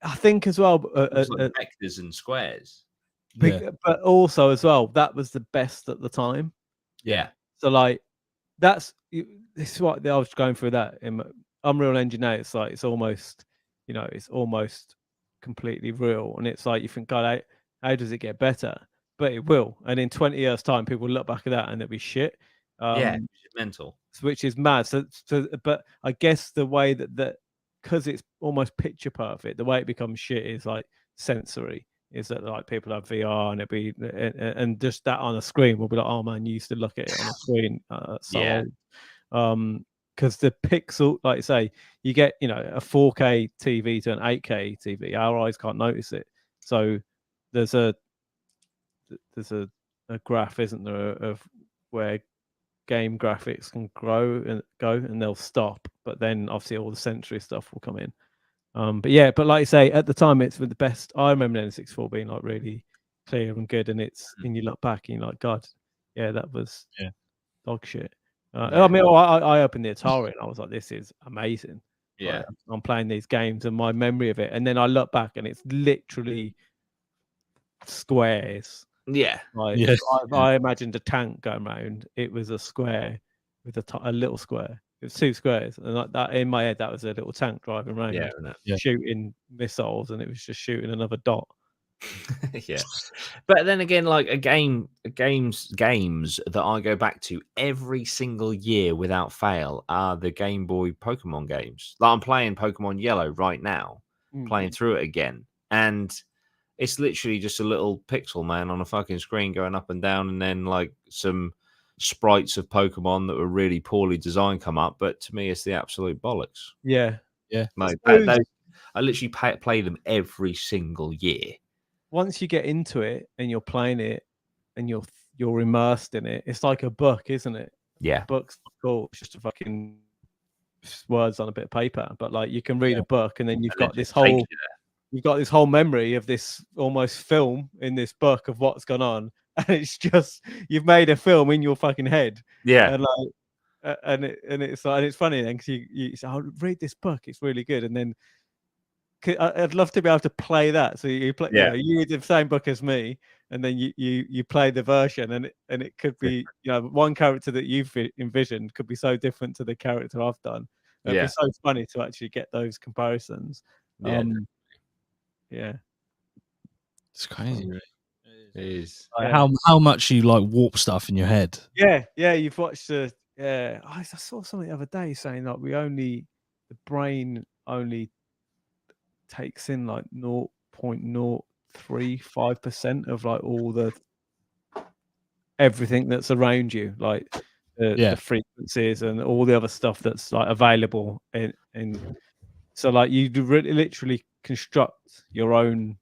I think as well, like vectors and squares. but also as well, that was the best at the time. Yeah. So like, this is what I was going through that in Unreal Engine now. It's like it's almost completely real, and it's like you think, God, how does it get better? But it will, and in 20 years' time, people will look back at that and it'll be shit. It's mental. Which is mad. So, but I guess the way that because it's almost picture perfect, the way it becomes shit is like sensory. is that like people have VR and it'd be and just that on a screen will be like, oh man, you used to look at it on a screen. So because the pixel, like you say, you get a 4K TV to an 8K TV, our eyes can't notice it. So there's a graph, isn't there, of where game graphics can go and they'll stop, but then obviously all the sensory stuff will come in. But like you say, at the time it's with the best. I remember N64 being like really clear and good, and and you look back and you're like, God, yeah, that was dog shit. I mean, I opened the Atari and I was like, this is amazing. Yeah, like, I'm playing these games and my memory of it, and then I look back and it's literally squares. Yeah. Like I imagined a tank going around. It was a square with a little square. It was 2 squares, and like that in my head, that was a little tank driving around, shooting missiles, and it was just shooting another dot. Yeah, but then again, like games that I go back to every single year without fail are the Game Boy Pokemon games. Like I'm playing Pokemon Yellow right now, playing through it again, and it's literally just a little pixel man on a fucking screen going up and down, and then like some sprites of Pokemon that were really poorly designed come up. But to me, it's the absolute bollocks. Yeah. Like I literally play them every single year. Once you get into it and you're playing it and you're immersed in it, it's like a book, isn't it? Yeah. A book's cool. It's just a fucking words on a bit of paper, but like you can read a book and then you've got this whole memory of this almost film in this book of what's gone on, and it's just you've made a film in your fucking head. Yeah. And like it's like, and it's funny then because you say, "I'll read this book, it's really good," and then I'd love to be able to play that. So you play, you read the same book as me, and then you play the version, and it could be, one character that you've envisioned could be so different to the character I've done. It'd be so funny to actually get those comparisons. Yeah, it's crazy. Really. It is. Like how much you like warp stuff in your head. Yeah. You've watched the. Yeah, I saw something the other day saying like the brain only takes in like 0.035% of like all the everything that's around you, like the frequencies and all the other stuff that's like available in so like you literally construct your own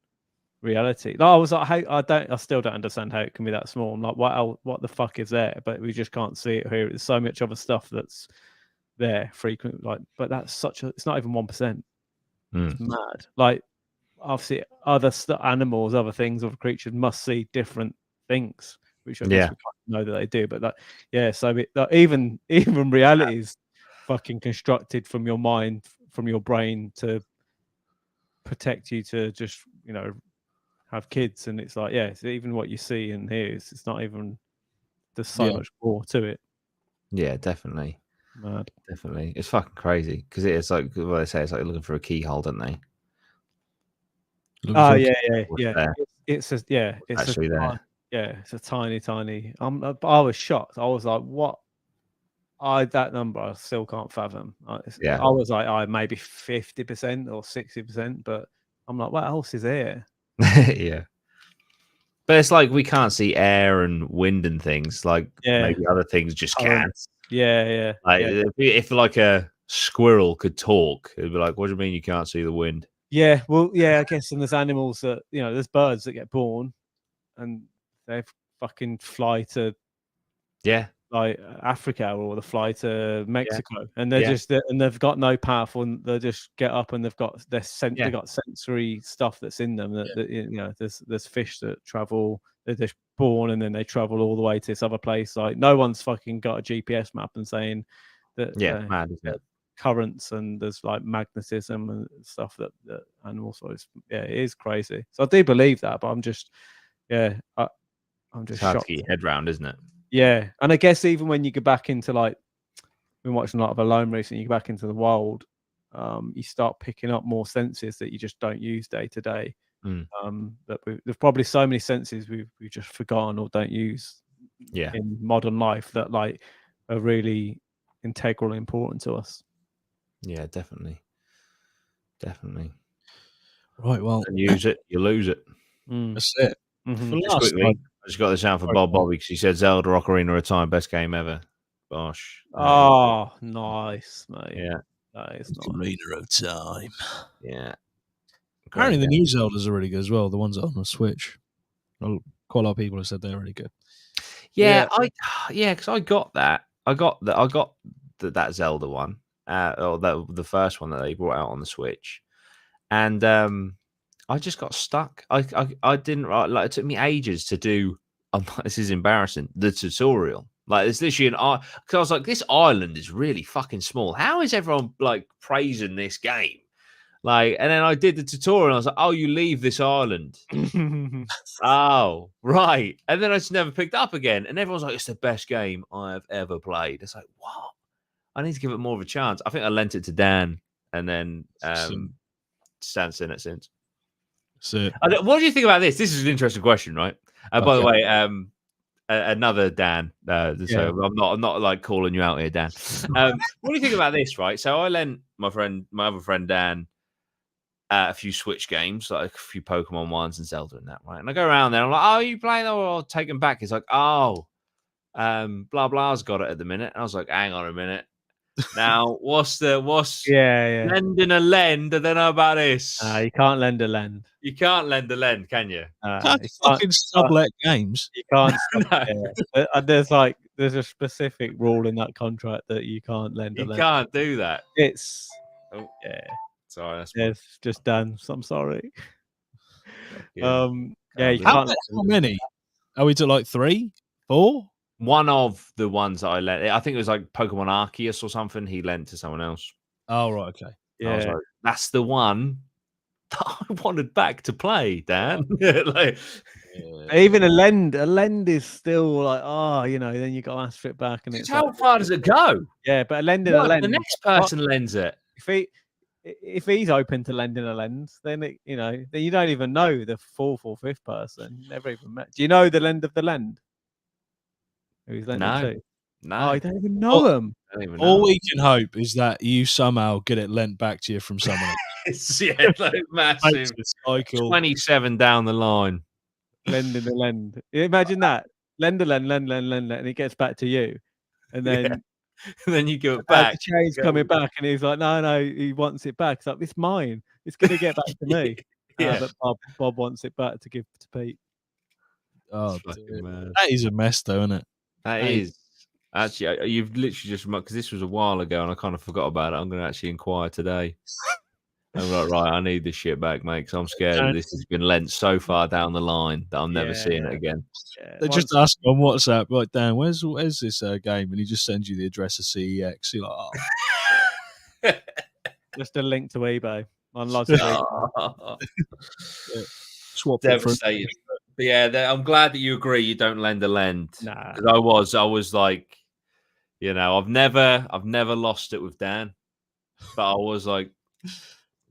reality. Like, I was like, I still don't understand how it can be that small. I'm like, what the fuck is there? But we just can't see it here. There's so much other stuff that's there frequent, like, but that's it's not even 1%. It's mad. Like, obviously, other animals, other things, other creatures must see different things, which I guess we can't know that they do. But so even reality is fucking constructed from your mind, from your brain to protect you to just have kids. And it's like, it's even what you see and hear. It's not even. There's so much more to it. Yeah, definitely. Mad. Definitely. It's fucking crazy because it is like what they say, it's like looking for a keyhole, don't they? Oh yeah. It's actually there. It's a tiny. I was shocked. I was like, what? That number I still can't fathom. I was like, maybe 50% or 60%, but I'm like, what else is there? Yeah. But it's like we can't see air and wind and things. Like maybe other things just can. Yeah. Like if like a squirrel could talk, it'd be like, what do you mean you can't see the wind? Yeah, well, I guess, and there's animals that there's birds that get born, and they fucking fly to like Africa, or they fly to Mexico, and they're and they've got no powerful, and they just get up and they've got they got sensory stuff that's in them. That there's fish that travel. They're just born and then they travel all the way to this other place. Like no one's fucking got a GPS map and saying that. Mad, isn't it? Currents and there's like magnetism and stuff that animals. So it is crazy. So I do believe that, but I'm just I'm just hard shocked. to get your head round, isn't it? Yeah, and I guess even when you go back into like, been watching a lot of Alone recently, you go back into the wild, you start picking up more senses that you just don't use day to day. That there's probably so many senses we've just forgotten or don't use in modern life that like are really integral and important to us. Yeah, definitely. Right, well, and use it, you lose it. That's it. Mhm. For Just last quickly, time, I just got this out for Sorry, Bob go on. Bobby because he said Zelda Ocarina of Time, best game ever. Bosh. Oh, nice, mate. Yeah, That is nice. Arena of Time. yeah. Apparently, Great the game. new Zeldas are really good as well. The ones on the Switch. Well, quite a lot of people have said they're really good. Yeah, because I got that. I got that Zelda one, or the first one that they brought out on the Switch, and I just got stuck. I didn't like. It took me ages to do. This is embarrassing. The tutorial, like, it's literally because I was like, this island is really fucking small. How is everyone like praising this game? Like, and then I did the tutorial. And I was like, oh, you leave this island. Oh, right. And then I just never picked up again. And everyone's like, it's the best game I have ever played. It's like, what? I need to give it more of a chance. I think I lent it to Dan, and then Stan's seen it since. So, What do you think about this? This is an interesting question, right? By the Okay. way, another Dan. So I'm not like calling you out here, Dan. What do you think about this, right? So I lent my other friend Dan, a few Switch games, like a few Pokemon ones and Zelda and that, right? And I go around there, I'm like, oh, you playing? Oh, I'll take them back. He's like, oh, blah blah's got it at the minute. And I was like, hang on a minute. Now, what's yeah. lending a lend? I don't know about this. You can't lend a lend. You can't lend a lend, can you? can't You fucking sublet games. You can't. No. There's a specific rule in that contract that you can't lend a You lend. can't do that. It's Oh, yeah. sorry, that's It's just done. So I'm sorry. yeah. Yeah, you How can't. many? Are we to like 3, 4? One of the ones that I lent, I think it was like Pokemon Arceus or something. He lent to someone else. Oh, right, okay. I was Yeah, like, that's the one that I wanted back to play, Dan. Like, even a lend is still like, then you got to ask for it back, and it's how like, far does it go? yeah, but a lend What a if lend. the next person lends it? If he's open to lending a lens, then then you don't even know the fourth or fifth person. Never even met. Do you know the lend of the lend? Who's lent No. it to? No, Oh, you don't even know him. I don't even All know. we can hope is that you somehow get it lent back to you from someone else. It's like massive. Makes the cycle. 27 down the line. Lending a lend. Imagine that. Lend a lend, and it gets back to you. And then And then you give it back. back. The change coming back, and he's like, no, he wants it back. It's like, it's mine. It's gonna get back to me. Yeah. But Bob wants it back to give to Pete. Oh, Fucking dear. mad. That is a mess, though, isn't it? That is. Actually, you've literally just, because this was a while ago and I kind of forgot about it. I'm going to actually inquire today. I'm like, right, I need this shit back, mate, because I'm scared that this has been lent so far down the line that I'm never seeing it again. Yeah. They just ask on WhatsApp, like, Dan, where's this game? And he just sends you the address of CEX. You're like, oh. Just a link to eBay. Unlike eBay. Swap it for Devastating. But yeah, I'm glad that you agree you don't lend a lend. Nah. Because I was like, I've never lost it with Dan. But I was like,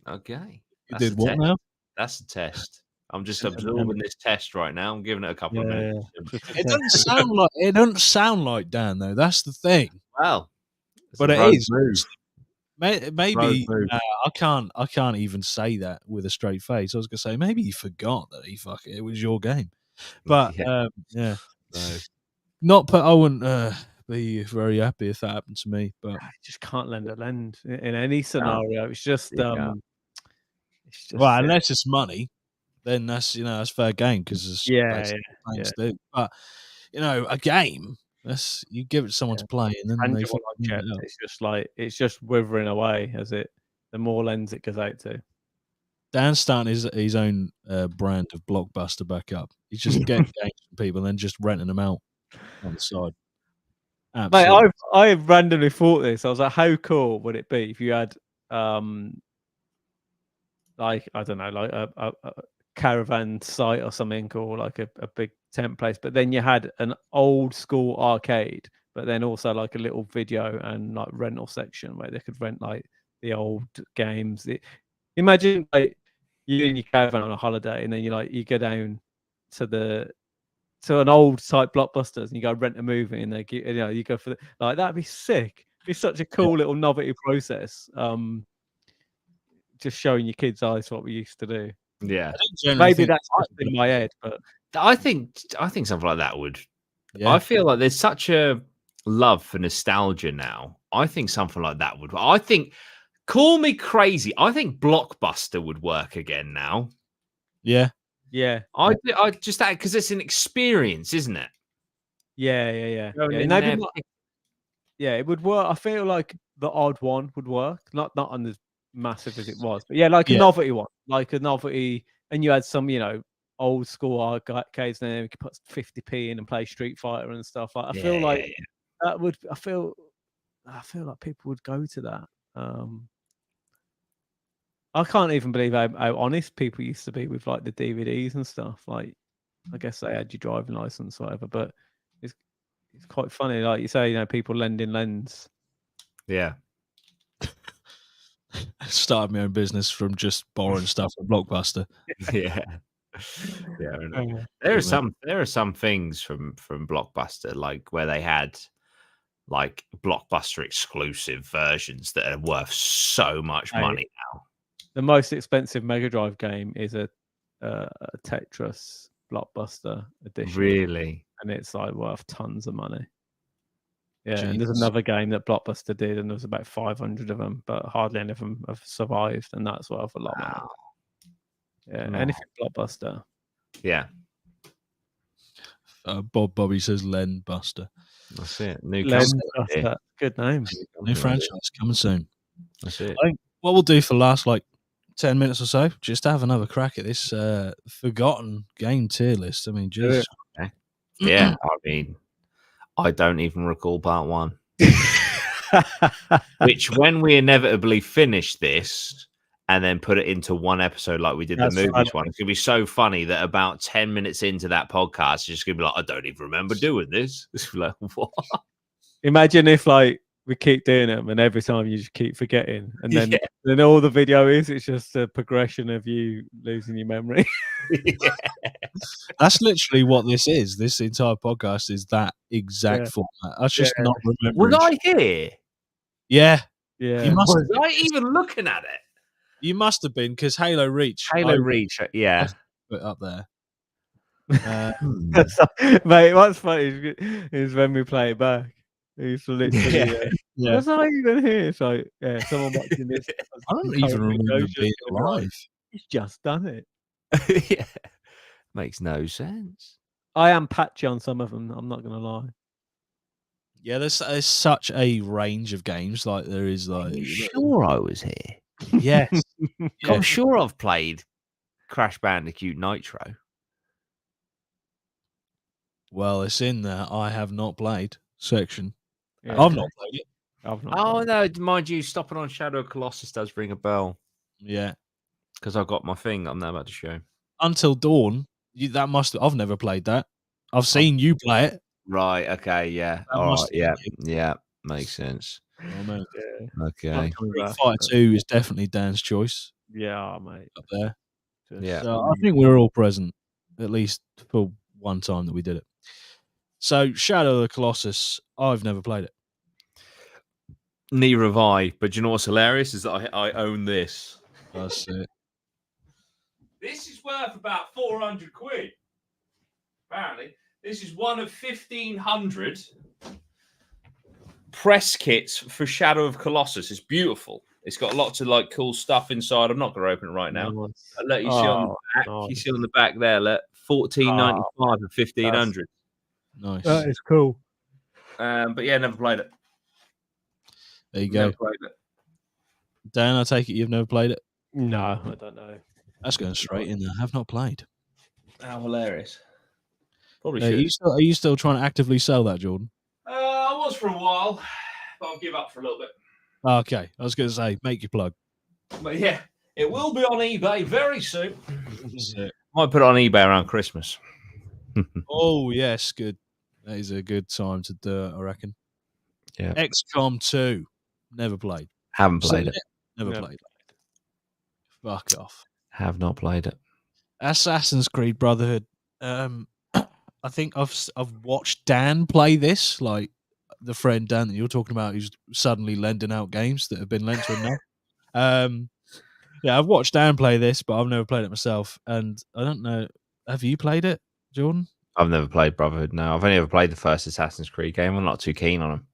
okay. You did what now? That's a test. I'm just absorbing this test right now. I'm giving it a couple of minutes. It doesn't sound like Dan though. That's the thing. Well, but it is. Move. Maybe I can't even say that with a straight face. I was gonna say maybe he forgot that it was your game, but yeah. No. I wouldn't be very happy if that happened to me. But I just can't lend a lend in any scenario. It's just well, unless it's money, then that's fair game because it's do. But a game. You give it to someone to play, and then they it's just withering away as the more lens it goes out to. Dan's starting his own brand of Blockbuster back up. He's just getting games from people and then just renting them out on the side. Absolutely. Mate, I randomly thought this. I was like, how cool would it be if you had like, I don't know, like a caravan site or something, or like a big tent place, but then you had an old school arcade, but then also like a little video and like rental section where they could rent like the old games. Imagine like you and your caravan on a holiday, and then you go down to an old type Blockbusters and you go rent a movie, and you go for that'd be sick. It'd be such a cool little novelty process. Just showing your kids' eyes what we used to do. Yeah, Maybe that's just in my head, but I think something like that would. Yeah. I feel like there's such a love for nostalgia now. I think something like that would. I think, call me crazy, I think Blockbuster would work again now. Yeah. yeah, I just that because it's an experience, isn't it? yeah. Going in Maybe there, not. Yeah, it would work. I feel like the odd one would work, not on as massive as it was, but yeah, like a Yeah. novelty one, like a novelty, and you had some, old school arcades there. You could put 50p in and play Street Fighter and stuff. Like, I feel like that would. I feel like people would go to that. I can't even believe how honest people used to be with like the DVDs and stuff. Like, I guess they had your driving license, or whatever, but it's quite funny. Like you say, people lending lens. yeah. Started my own business from just borrowing stuff from Blockbuster. Yeah. There are some things from Blockbuster, like where they had like Blockbuster exclusive versions that are worth so much money now. The most expensive Mega Drive game is a Tetris Blockbuster edition. Really? And it's like worth tons of money. Yeah, and Jesus. there's another game that Blockbuster did, and there was about 500 of them, but hardly any of them have survived, and that's worth a lot of money. Yeah, anything Blockbuster. Yeah. Bobby says Len Buster. That's it. New Buster. Good name. New franchise coming soon. That's it. I think what we'll do for the last 10 minutes or so, just have another crack at this forgotten game tier list. I mean, Jesus. Yeah, I mean, I don't even recall part 1. Which, when we inevitably finish this and then put it into one episode like we did the movies one, it's going to be so funny that about 10 minutes into that podcast, it's just going to be like, I don't even remember doing this. It's like, what? Imagine if we keep doing them, and every time you just keep forgetting, and then all the video it's just a progression of you losing your memory. That's literally what this is. This entire podcast is that exact format. I was just not remembering. Was I here? Yeah. Yeah. Was I even looking at it? You must have been, because Halo Reach. Yeah. Put up there. Mate, what's funny is when we play it back. It's literally, was I even here? So, someone watching this. I don't even remember being alive. He's just done it. Yeah. Makes no sense. I am patchy on some of them, I'm not going to lie. Yeah, there's such a range of games. Like, there is Are you sure I was here? Yes. I'm sure I've played Crash Bandicoot Nitro. Well, it's in there. I have not played section. Yeah. I've not played it. Oh, no, mind you, stopping on Shadow of Colossus does ring a bell. Yeah. Because I've got my thing I'm now about to show. Until Dawn, I've never played that. I've seen you play it. Right, okay, yeah. All right, yeah, makes sense. Oh, man. Okay. Street Fighter 2 is definitely Dan's choice. Yeah, mate. Up there. Yeah. So I think we were all present, at least for one time that we did it. So Shadow of the Colossus, I've never played it. Neither have I, but do you know what's hilarious is that I own this. That's it. This is worth about 400 quid. Apparently, this is one of 1,500 press kits for Shadow of Colossus. It's beautiful. It's got lots of cool stuff inside. I'm not going to open it right now. I'll let you see on the back. Nice. You see on the back there. Look, 14.95 and 1,500. Nice. That is cool. But yeah, never played it. There you go. Dan, I take it you've never played it? No, I don't know. That's going straight in there. I have not played. How hilarious. Probably should. Are you still trying to actively sell that, Jordan? I was for a while, but I'll give up for a little bit. Okay. I was going to say, make your plug. But yeah, it will be on eBay very soon. Might put it on eBay around Christmas. Oh, yes. Good. That is a good time to do it, I reckon. Yeah. XCOM 2. Never played. Haven't played it. Never played. Fuck off. Have not played it. Assassin's Creed Brotherhood. I think I've watched Dan play this, like the friend Dan that you're talking about, who's suddenly lending out games that have been lent to him now. Yeah, I've watched Dan play this, but I've never played it myself. And I don't know. Have you played it, Jordan? I've never played Brotherhood. No, I've only ever played the first Assassin's Creed game. I'm not too keen on them.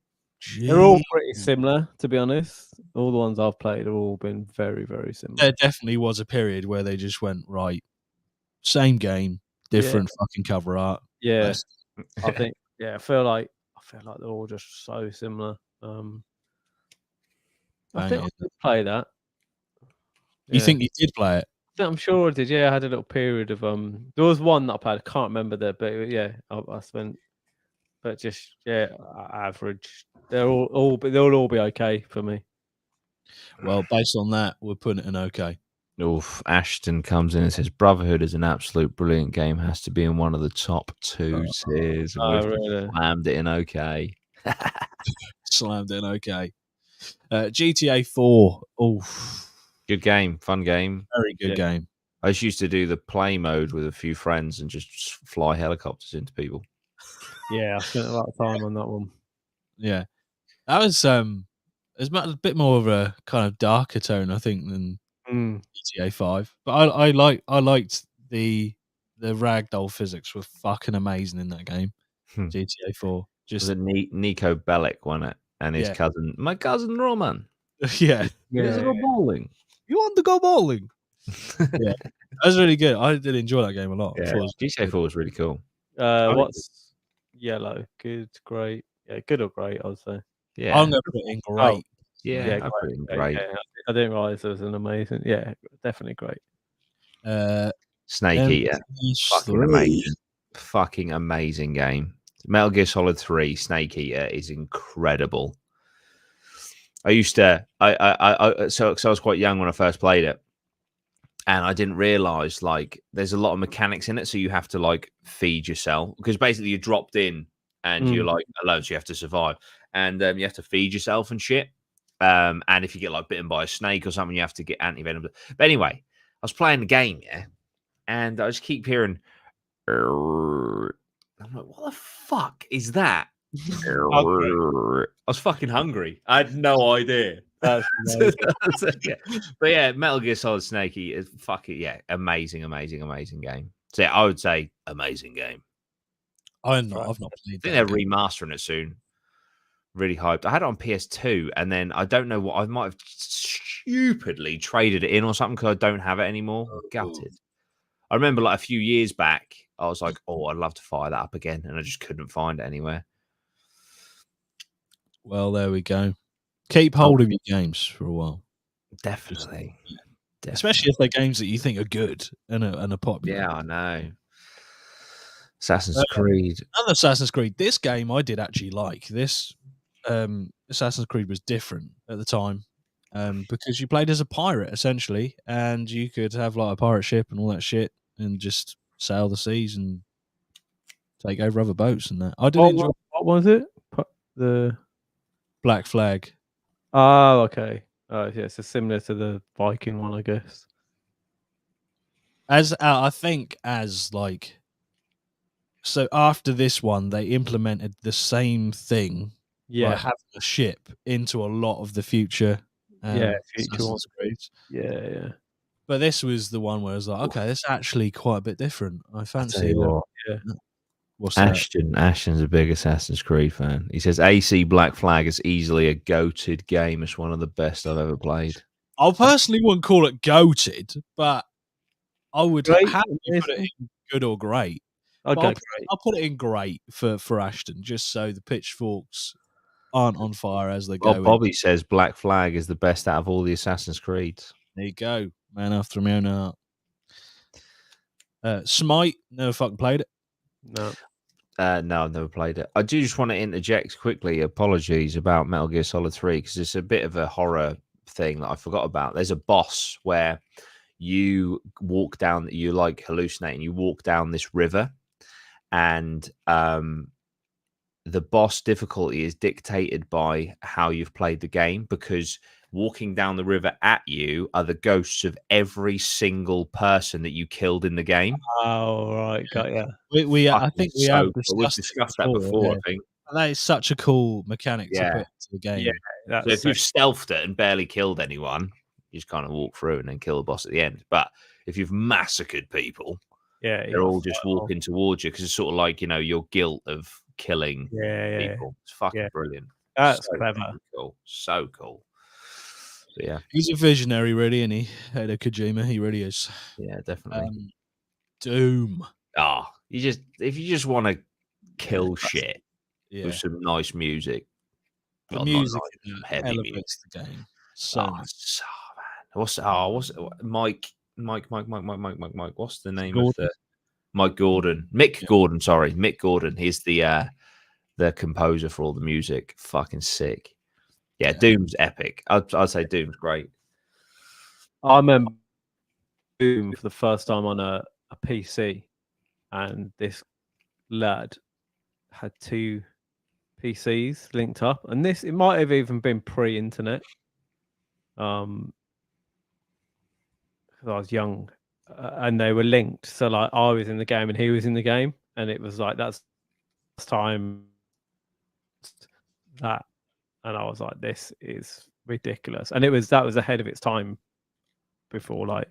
They're all pretty similar, to be honest. All the ones I've played have all been very, very similar. There definitely was a period where they just went, right, same game, different fucking cover art. Yeah, I think. Yeah, I feel like they're all just so similar. I think I did play that. You think you did play it? I'm sure I did. Yeah, I had a little period of There was one that I played. I can't remember but yeah, I spent. But just average. They'll all be okay for me. Well, based on that, we're putting it in okay. Oof, Ashton comes in and says Brotherhood is an absolute brilliant game. Has to be in one of the top 2 tiers. And we've really? slammed it in okay. Slammed in okay. GTA 4. Oof. Good game, fun game. Very good game. I just used to do the play mode with a few friends and just fly helicopters into people. Yeah, I spent a lot of time on that one. Yeah, that was it's a bit more of a kind of darker tone, I think, than GTA 5. But I liked the ragdoll physics were fucking amazing in that game. GTA 4. Just was it Nico Bellic won it, and his cousin, my cousin Roman. Yeah, let's go bowling. You want to go bowling? Yeah, that was really good. I did enjoy that game a lot. Yeah, GTA 4 was really cool. What's yellow? Good, great. Yeah, good or great, I would say. Yeah, I'm gonna put it in great. Oh, yeah, I put it in great. Yeah, I didn't realize it was an amazing. Yeah, definitely great. Snake Eater, fucking amazing game. Metal Gear Solid 3 Snake Eater is incredible. I used to, so I was quite young when I first played it, and I didn't realize like there's a lot of mechanics in it, so you have to like feed yourself because basically you're dropped in and you're like alone, so you have to survive, and you have to feed yourself and shit. And if you get like bitten by a snake or something, you have to get anti-venom. But anyway, I was playing the game, and I just keep hearing. I'm like, what the fuck is that? I was fucking hungry. I had no idea. But yeah, Metal Gear Solid Snake is fucking amazing game. So yeah, I would say amazing game. I've not played. I think they're remastering it soon. Really hyped. I had it on PS2, and then I don't know what I might have stupidly traded it in or something because I don't have it anymore. Gutted. I remember like a few years back, I was like, "Oh, I'd love to fire that up again," and I just couldn't find it anywhere. Well, there we go. Keep hold of your games for a while. Definitely. Especially if they're games that you think are good and are popular. Yeah, I know. Assassin's Creed. Another Assassin's Creed. This game I did actually like. This Assassin's Creed was different at the time because you played as a pirate essentially, and you could have like a pirate ship and all that shit, and just sail the seas and take over other boats and that. I did enjoy. What was it? The Black Flag. Oh, okay. Yeah, so similar to the Viking one, I guess. As I think, as like, so after this one, they implemented the same thing. Yeah, having a ship into a lot of the future. Future ones. Yeah. But this was the one where I was like, okay, this is actually quite a bit different. I fancy it. Yeah. What's Ashton's a big Assassin's Creed fan. He says AC Black Flag is easily a goated game. It's one of the best I've ever played. I personally wouldn't call it goated, but I would happily put it in good or great. I'll put it in great for Ashton, just so the pitchforks aren't on fire as they go. Bobby says Black Flag is the best out of all the Assassin's Creeds. There you go, man after my own heart. Smite, never fucking played it. No. No, I've never played it. I do just want to interject quickly. Apologies about Metal Gear Solid 3 because it's a bit of a horror thing that I forgot about. There's a boss where you walk down, you like hallucinate, and you walk down this river, and the boss difficulty is dictated by how you've played the game because walking down the river at you are the ghosts of every single person that you killed in the game. Oh, right. Got ya. I think we've discussed that before, I think. And that is such a cool mechanic to put into the game. Yeah, so if you've stealthed it and barely killed anyone, You just kind of walk through and then kill the boss at the end. But if you've massacred people, Yeah, they're all just walking towards you because it's sort of like, you know, your guilt of killing people. It's fucking brilliant. That's so clever. Cool. So cool. But yeah. He's a visionary, really, isn't he? Hideo Kojima, he really is. Yeah, definitely. Doom. If you just want to kill shit Yeah. with some nice music. The Well, music not heavy elevates music. the game. So nice. Man. What's Mike? What's the name Gordon? of the Mike Gordon? Mick Gordon, sorry. Mick Gordon. He's the composer for all the music. Fucking sick. Yeah, Doom's epic. I'd say Doom's great. I remember Doom for the first time on a PC, and this lad had 2 PCs linked up, and it might have even been pre-internet. Because I was young, and they were linked. So like I was in the game and he was in the game, and it was like that's time that, and I was like, this is ridiculous, and that was ahead of its time before like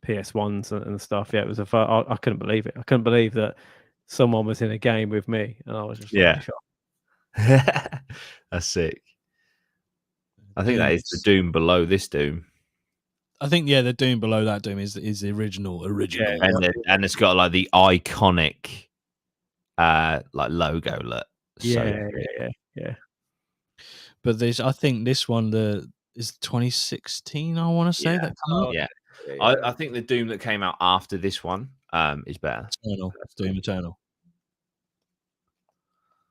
PS1s and stuff. Yeah, it was I couldn't believe it. I couldn't believe that someone was in a game with me, and I was just like, That's sick. I think that is the Doom below this Doom. I think the Doom below that Doom is the original. Yeah, and it's got like the iconic like logo look. Yeah. But I think this one is 2016. I want to say that. I think the Doom that came out after this one is better. Doom Eternal.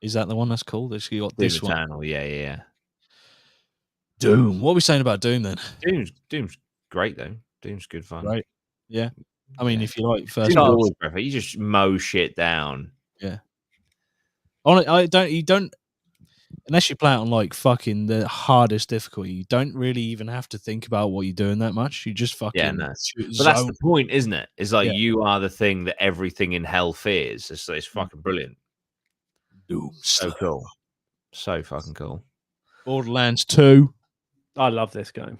Is that the one that's called? That's got Doom this Eternal, one. yeah. Doom. What are we saying about Doom then? Doom's great though. Doom's good fun. Right. Yeah. I mean, if you like first, you just mow shit down. Yeah. You don't unless you play it on like fucking the hardest difficulty. You don't really even have to think about what you're doing that much. You just fucking. But that's the point, isn't it? It's like you are the thing that everything in hell fears. It's fucking brilliant. Doom. So cool. So fucking cool. Borderlands 2. I love this game.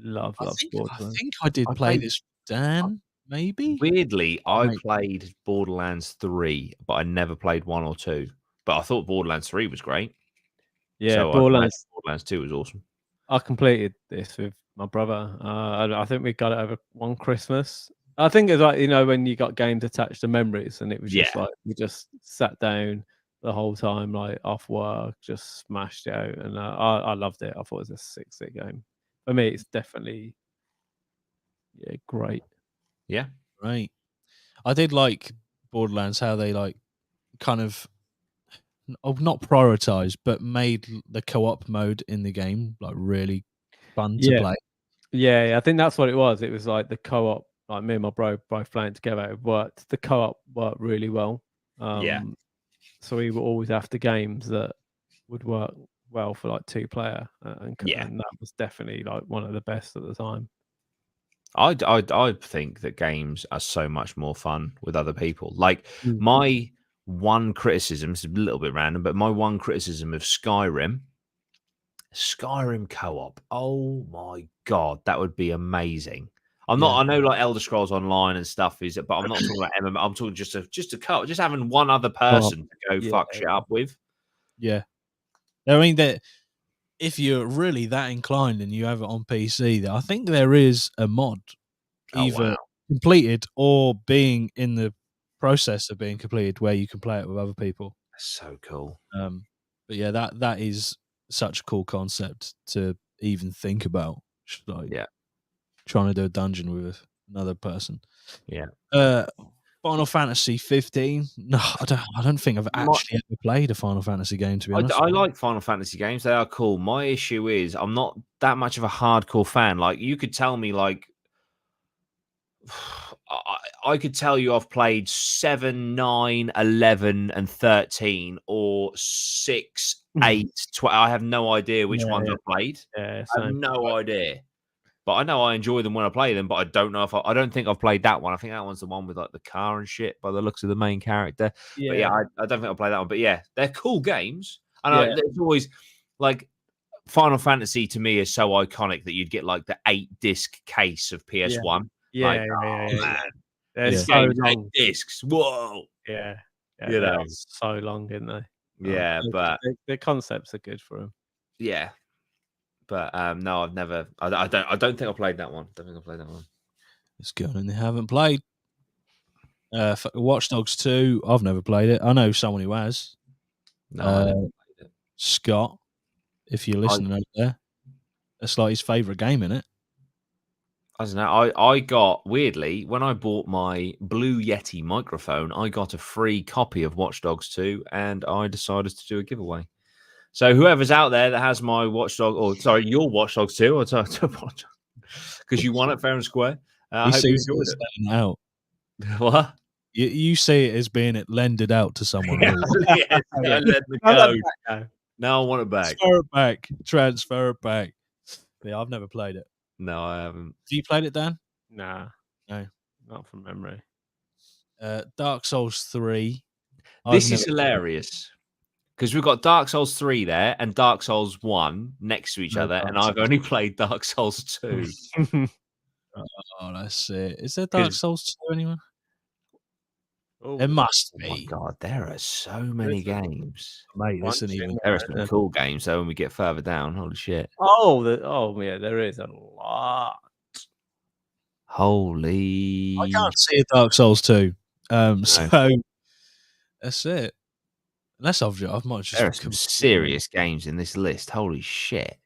Love I Borderlands. think I did play this, Dan. Maybe. Weirdly, I played Borderlands 3, but I never played 1 or 2. But I thought Borderlands 3 was great. Yeah, so Borderlands 2 was awesome. I completed this with my brother. I think we got it over one Christmas. I think it's like, you know, when you got games attached to memories, and it was just like we just sat down the whole time, like off work, just smashed it out, and I loved it. I thought it was a sick game. For me, it's definitely great. Yeah, right. I did like Borderlands, how they like kind of not prioritized, but made the co-op mode in the game like really fun to play. Yeah, I think that's what it was. It was like the co-op, like me and my bro both playing together. It worked. The co-op worked really well. So we were always after games that would work well for like 2-player, and that was definitely like one of the best at the time. I think that games are so much more fun with other people. Like my one criticism, it's a little bit random, but my one criticism of Skyrim co-op. Oh my god, that would be amazing. I know like Elder Scrolls Online and stuff is, but I'm not talking about MMO. I'm talking just a co-op, just having one other person to go fuck shit up with. Yeah, I mean that if you're really that inclined and you have it on PC, I think there is a mod either completed or being in the process of being completed where you can play it with other people. That's so cool. But yeah, that is such a cool concept to even think about. Like, trying to do a dungeon with another person. Yeah. Final Fantasy 15. No, I don't think I've actually ever played a Final Fantasy game, to be honest. I like Final Fantasy games. They are cool. My issue is I'm not that much of a hardcore fan. Like, you could tell me, like, I could tell you I've played 7, 9, 11, and 13, or 6, 8, 12. I have no idea which ones I've played. I have no idea. But I know I enjoy them when I play them, but I don't know if I don't think I've played that one. I think that one's the one with like the car and shit by the looks of the main character. But I don't think I'll play that one. But yeah, they're cool games. And it's always like Final Fantasy to me is so iconic that you'd get like the 8-disc case of PS1. Like, man, They're this so game's 8 long. discs. Whoa. Yeah, You know. so long, didn't they? Yeah, but the concepts are good for them. yeah. But no, I've never. I don't think I played that one. Don't think I played that one. It's good, and they haven't played. Watch Dogs 2. I've never played it. I know someone who has. No, I never played it. Scott, if you're listening out there, that's like his favourite game, isn't it? I don't know. I got weirdly when I bought my Blue Yeti microphone, I got a free copy of Watch Dogs 2, and I decided to do a giveaway. So whoever's out there that has my Watchdog, or sorry, your Watch Dogs 2, or because you won it fair and square. I hope you enjoyed it. Out. What? You see it as being it lended out to someone. Yes, I let the go. Now I want it back. Transfer it back. Yeah, I've never played it. No, I haven't. Have you played it, Dan? Nah, no, not from memory. Dark Souls 3. This is hilarious because we've got Dark Souls 3 there and Dark Souls 1 next to each other, and I've only played Dark Souls 2. Oh, that's it. Is there Dark Souls 2 anywhere? There must be. Oh my god, there are so many games. Mate, this isn't even. There are some cool games, though, when we get further down. Holy shit. Yeah, there is a lot. Holy. I can't see a Dark Souls 2. So that's it. Unless I might just. There are some serious games in this list. Holy shit.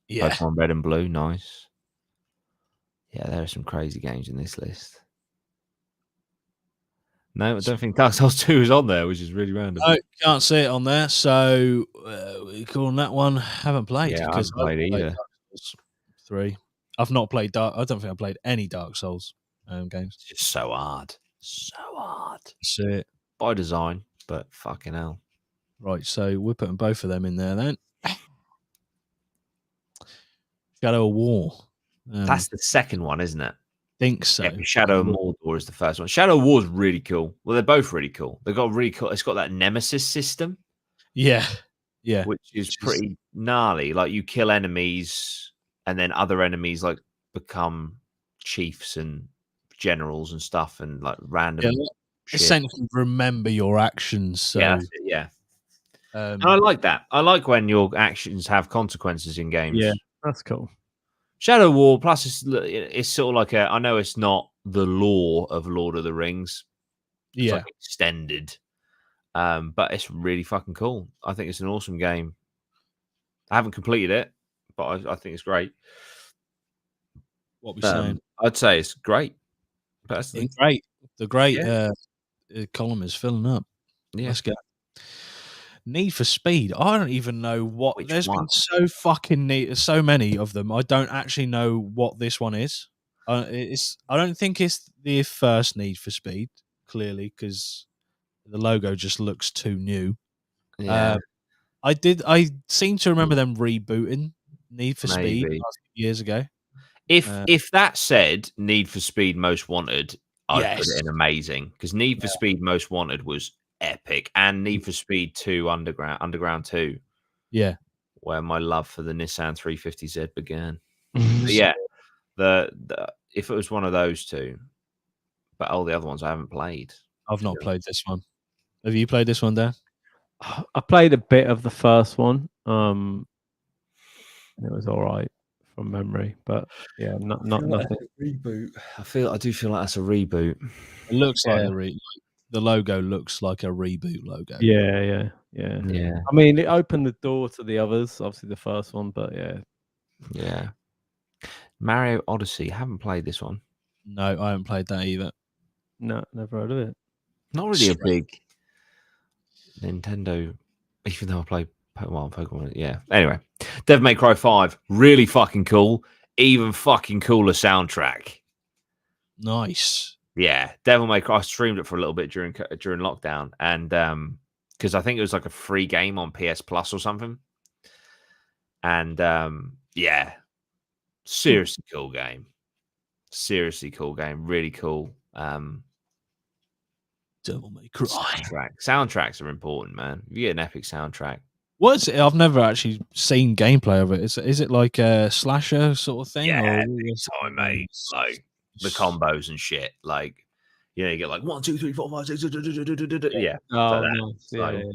Yeah. Pokemon Red and Blue, nice. Yeah, there are some crazy games in this list. No, I don't think Dark Souls 2 is on there, which is really random. No, can't see it on there. So we're calling that one. Haven't played. Yeah, I because haven't played either. Dark Souls 3. I've not played I don't think I played any Dark Souls games. It's just so hard. So hard. That's it. By design, but fucking hell. Right, so we're putting both of them in there then. Shadow of War. That's the second one, isn't it? Think so. Yeah, Shadow of Mordor is the first one. Shadow of War is really cool. Well, they're both really cool. They've got really cool. It's got that nemesis system. Yeah. Which is pretty gnarly. Like you kill enemies, and then other enemies like become chiefs and generals and stuff, and like random. Shit. Essentially, remember your actions. So. Yeah, that's it, yeah. And I like that. I like when your actions have consequences in games. Yeah, that's cool. Shadow War, plus it's sort of like I know it's not the lore of Lord of the Rings. It's like extended. But it's really fucking cool. I think it's an awesome game. I haven't completed it, but I think it's great. What we saying? I'd say it's great. Personally. Great. The great column is filling up. Yeah. Let's go. Need for Speed. I don't even know what. There's been so fucking so many of them. I don't actually know what this one is. I don't think it's the first Need for Speed. Clearly, because the logo just looks too new. Yeah. I seem to remember them rebooting Need for Speed years ago. If that said Need for Speed Most Wanted, I'd put it in amazing, because Need for Speed Most Wanted was epic, and Need for Speed 2 Underground 2. Yeah. Where my love for the Nissan 350Z began. Yeah. If it was one of those two, but all the other ones I haven't played. I've not played this one. Have you played this one, Dan? I played a bit of the first one. It was all right from memory, but yeah, not nothing. Reboot. I do feel like that's a reboot. It looks like the logo looks like a reboot logo. Yeah. I mean, it opened the door to the others, obviously the first one, but yeah. Mario Odyssey. I haven't played this one. No, I haven't played that either. No, never heard of it. Not really a big Nintendo, even though I play Pokemon. Yeah. Anyway, Devil May Cry 5, really fucking cool. Even fucking cooler soundtrack. Nice. Yeah, Devil May Cry. I streamed it for a little bit during lockdown, and because I think it was like a free game on PS Plus or something. And yeah, seriously cool game. Seriously cool game. Really cool. Devil May Cry. Soundtracks are important, man. If you get an epic soundtrack, What's it? I've never actually seen gameplay of it. Is it like a slasher sort of thing? Yeah, or big time, mate. Like the combos and shit. Like, you know, you get like 1, 2, 3, 4, 5, 6. Yeah. Oh, like that. nice. So, Yeah.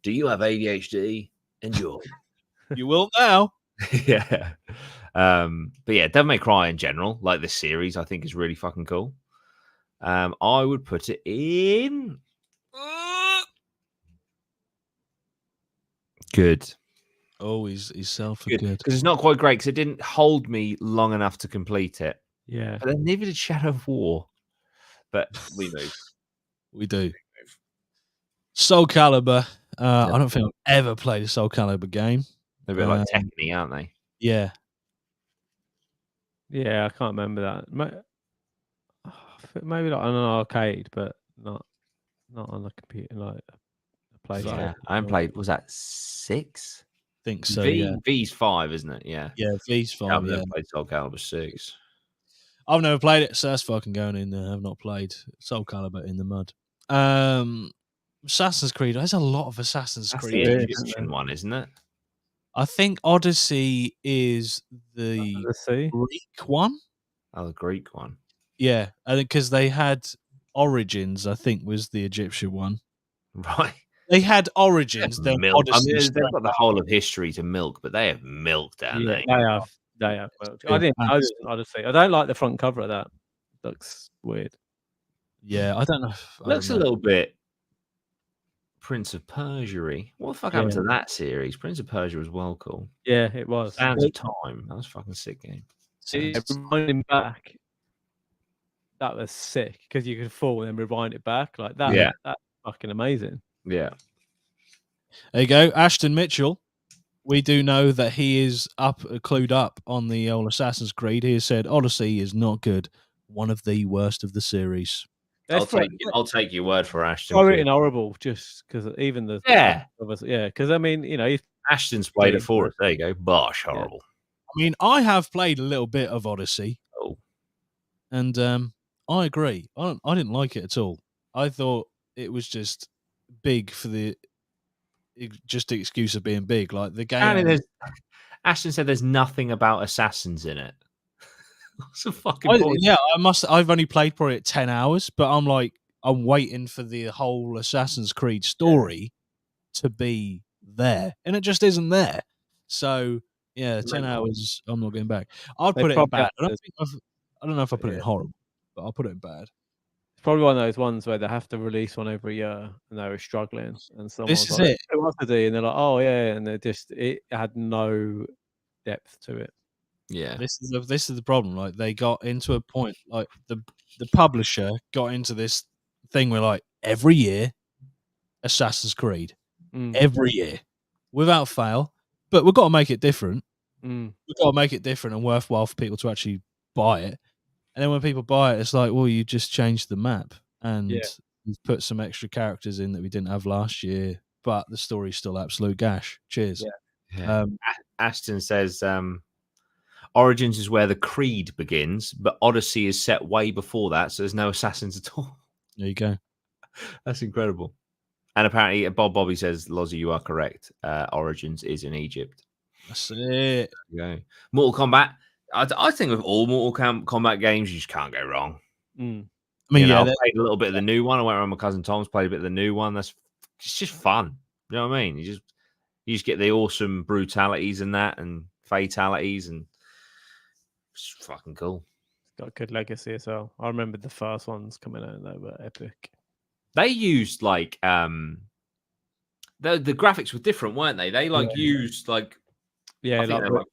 do you have ADHD? Enjoy. You will now. Yeah. But yeah, Devil May Cry in general, like this series, I think is really fucking cool. I would put it in good. Oh, he's self Good. good. Because it's not quite great because it didn't hold me long enough to complete it. Yeah. But then neither did Shadow of War. But we move. We do. Soul Calibur. Yeah. I don't think I've ever played a Soul Calibur game. They're a bit like Tekken, aren't they? Yeah. Yeah, I can't remember that. Maybe like on an arcade, but not on the computer, like a PlayStation. Yeah. I haven't played, was that 6? Think so, yeah. V's 5, isn't it? Yeah. Yeah, V's 5, I've yeah. never played Soul Calibur 6. I've never played it, so that's fucking going in there. I've not played Soul Calibur in the mud. Assassin's Creed. There's a lot of Assassin's That's Creed. the Egyptian one, isn't it? I think Odyssey is the Greek one. Oh, the Greek one. Yeah, I think because they had Origins, I think was the Egyptian one. Right. They had Origins, then milk. I Odyssey. mean, they've got the whole of history to milk, but they have milked down there. They have. I didn't know Odyssey. I don't like the front cover of that. It looks weird. Yeah, I don't know. Looks a little bit Prince of Persia-y. What the fuck happened to that series? Prince of Persia was well cool. Yeah, it was. Sands of Time. That was a fucking sick game. Rewinding back, that was sick because you could fall and then rewind it back like that. Yeah, that's fucking amazing. Yeah. There you go, Ashton Mitchell. We do know that he is clued up on the old Assassin's Creed. He has said Odyssey is not good, one of the worst of the series. I'll take your word for Ashton. It's written horrible, just because even the because I mean, you know, Ashton's played it for us. There you go, bosh, horrible. I mean, I have played a little bit of Odyssey, and I agree. I didn't like it at all. I thought it was just big for the excuse of being big. Like the game. Ashton said there's nothing about assassins in it. What's the fucking point? Yeah, I've only played probably 10 hours, but I'm waiting for the whole Assassin's Creed story to be there, and it just isn't there. So yeah, 10 hours. I'm not getting back. I'd put it in bad. I don't know if I put it in horrible, but I'll put it in bad. It's probably one of those ones where they have to release one every year, and they were struggling, and someone's This is like, it. "What to do?" And they're like, "Oh yeah," and it had no depth to it. Yeah, this is the problem. Like they got into a point, like the publisher got into this thing where like every year, Assassin's Creed, every year, without fail. But we've got to make it different. We've got to make it different and worthwhile for people to actually buy it. And then when people buy it, it's like, well, you just changed the map and you've put some extra characters in that we didn't have last year, but the story's still absolute gash. Cheers. Yeah. Ashton says Origins is where the Creed begins, but Odyssey is set way before that, so there's no assassins at all. There you go. That's incredible. And apparently, Bobby says, Lozzie, you are correct. Origins is in Egypt. That's it. Yeah. Mortal Kombat. I think with all Mortal Kombat games, you just can't go wrong. I mean, I played a little bit of the new one. I went around my cousin Tom's, played a bit of the new one. It's just fun. You know what I mean? You just get the awesome brutalities and that, and fatalities, and it's fucking cool. It's got a good legacy as well. I remember the first ones coming out; they were epic. They used like the graphics were different, weren't they? They used like they're like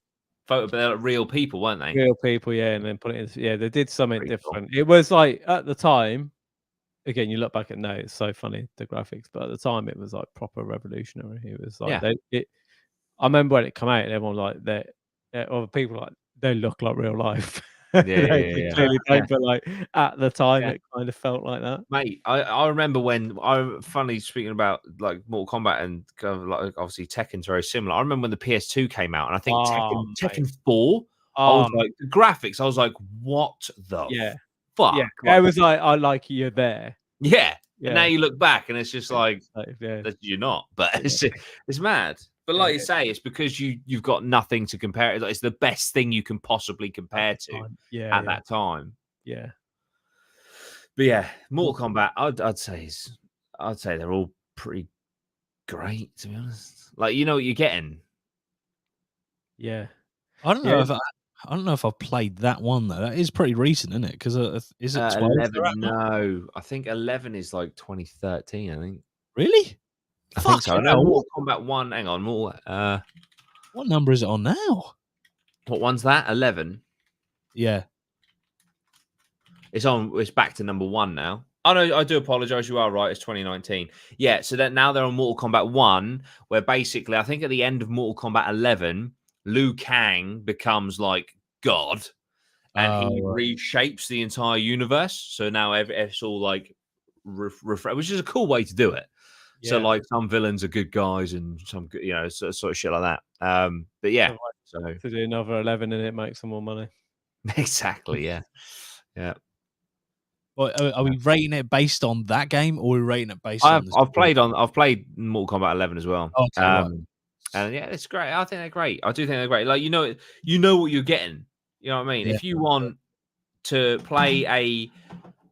real people, weren't they? Real people, and then put it in. They did something different. Cool. It was like at the time. Again, you look back and it's so funny the graphics, but at the time it was like proper revolutionary. It was like I remember when it came out, and everyone was like other people like they look like real life. Clearly don't, but like at the time it kind of felt like that. Mate, I remember when funny speaking about like Mortal Kombat and kind of like obviously Tekken's very similar. I remember when the PS2 came out, and I think Tekken 4. I was like the graphics. I was like, what the fuck? Yeah, I was like, I like you're there. Yeah, And now you look back and it's just like, yeah. that you're not. But it's mad. But like you say, it's because you've got nothing to compare it. It's the best thing you can possibly compare to at that time. Yeah. But yeah, Mortal Kombat, I'd say they're all pretty great, to be honest. Like, you know what you're getting. Yeah. I don't know if I've played that one though. That is pretty recent, isn't it? Because is it 12? 11? No, I think 11 is like 2013. I think. Really? I think so. I know hell. Mortal Kombat 1. Hang on, what number is it on now? What one's that? 11. Yeah. It's back to number 1 now. Oh no, I do apologize. You are right. It's 2019. Yeah, so that now they're on Mortal Kombat 1, where basically I think at the end of Mortal Kombat 11, Liu Kang becomes like God, and he reshapes the entire universe. So now it's all like which is a cool way to do it. Yeah. So like some villains are good guys and some good, sort of shit like that. But yeah, so to do another 11 and it makes some more money. Exactly. Yeah. Yeah. Well, are we rating it based on that game, or are we rating it based on? I've played Mortal Kombat 11 as well. Okay, right. And yeah, it's great. I think they're great. I do think they're great. Like you know what you're getting. You know what I mean? Yeah. If you want to play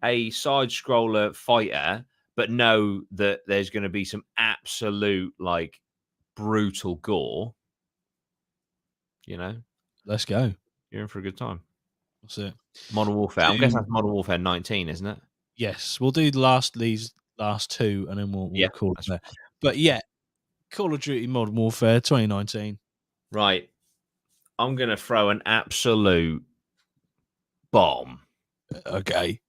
a side scroller fighter, but know that there's going to be some absolute like brutal gore, let's go. You're in for a good time. That's it. Modern Warfare. I'm guessing that's Modern Warfare 19, isn't it? Yes, we'll do these last two, and then we'll call it there. But yeah, Call of Duty Modern Warfare 2019. Right. I'm going to throw an absolute bomb. Okay.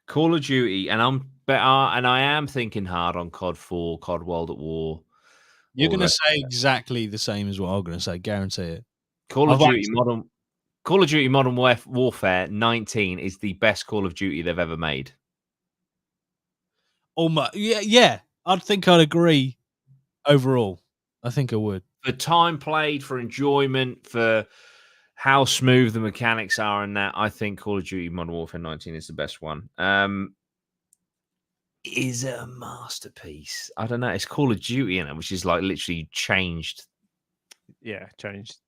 Call of Duty, and I am thinking hard on COD 4, COD World at War. You're going to say exactly the same as what I'm going to say. Guarantee it. Call of Duty Modern Warfare 19 is the best Call of Duty they've ever made. Yeah. I think I'd agree. Overall, I think I would. For time played, for enjoyment, for how smooth the mechanics are, and that, I think Call of Duty Modern Warfare 19 is the best one. Is it a masterpiece? I don't know. It's Call of Duty in it, which is like literally changed. Yeah, changed.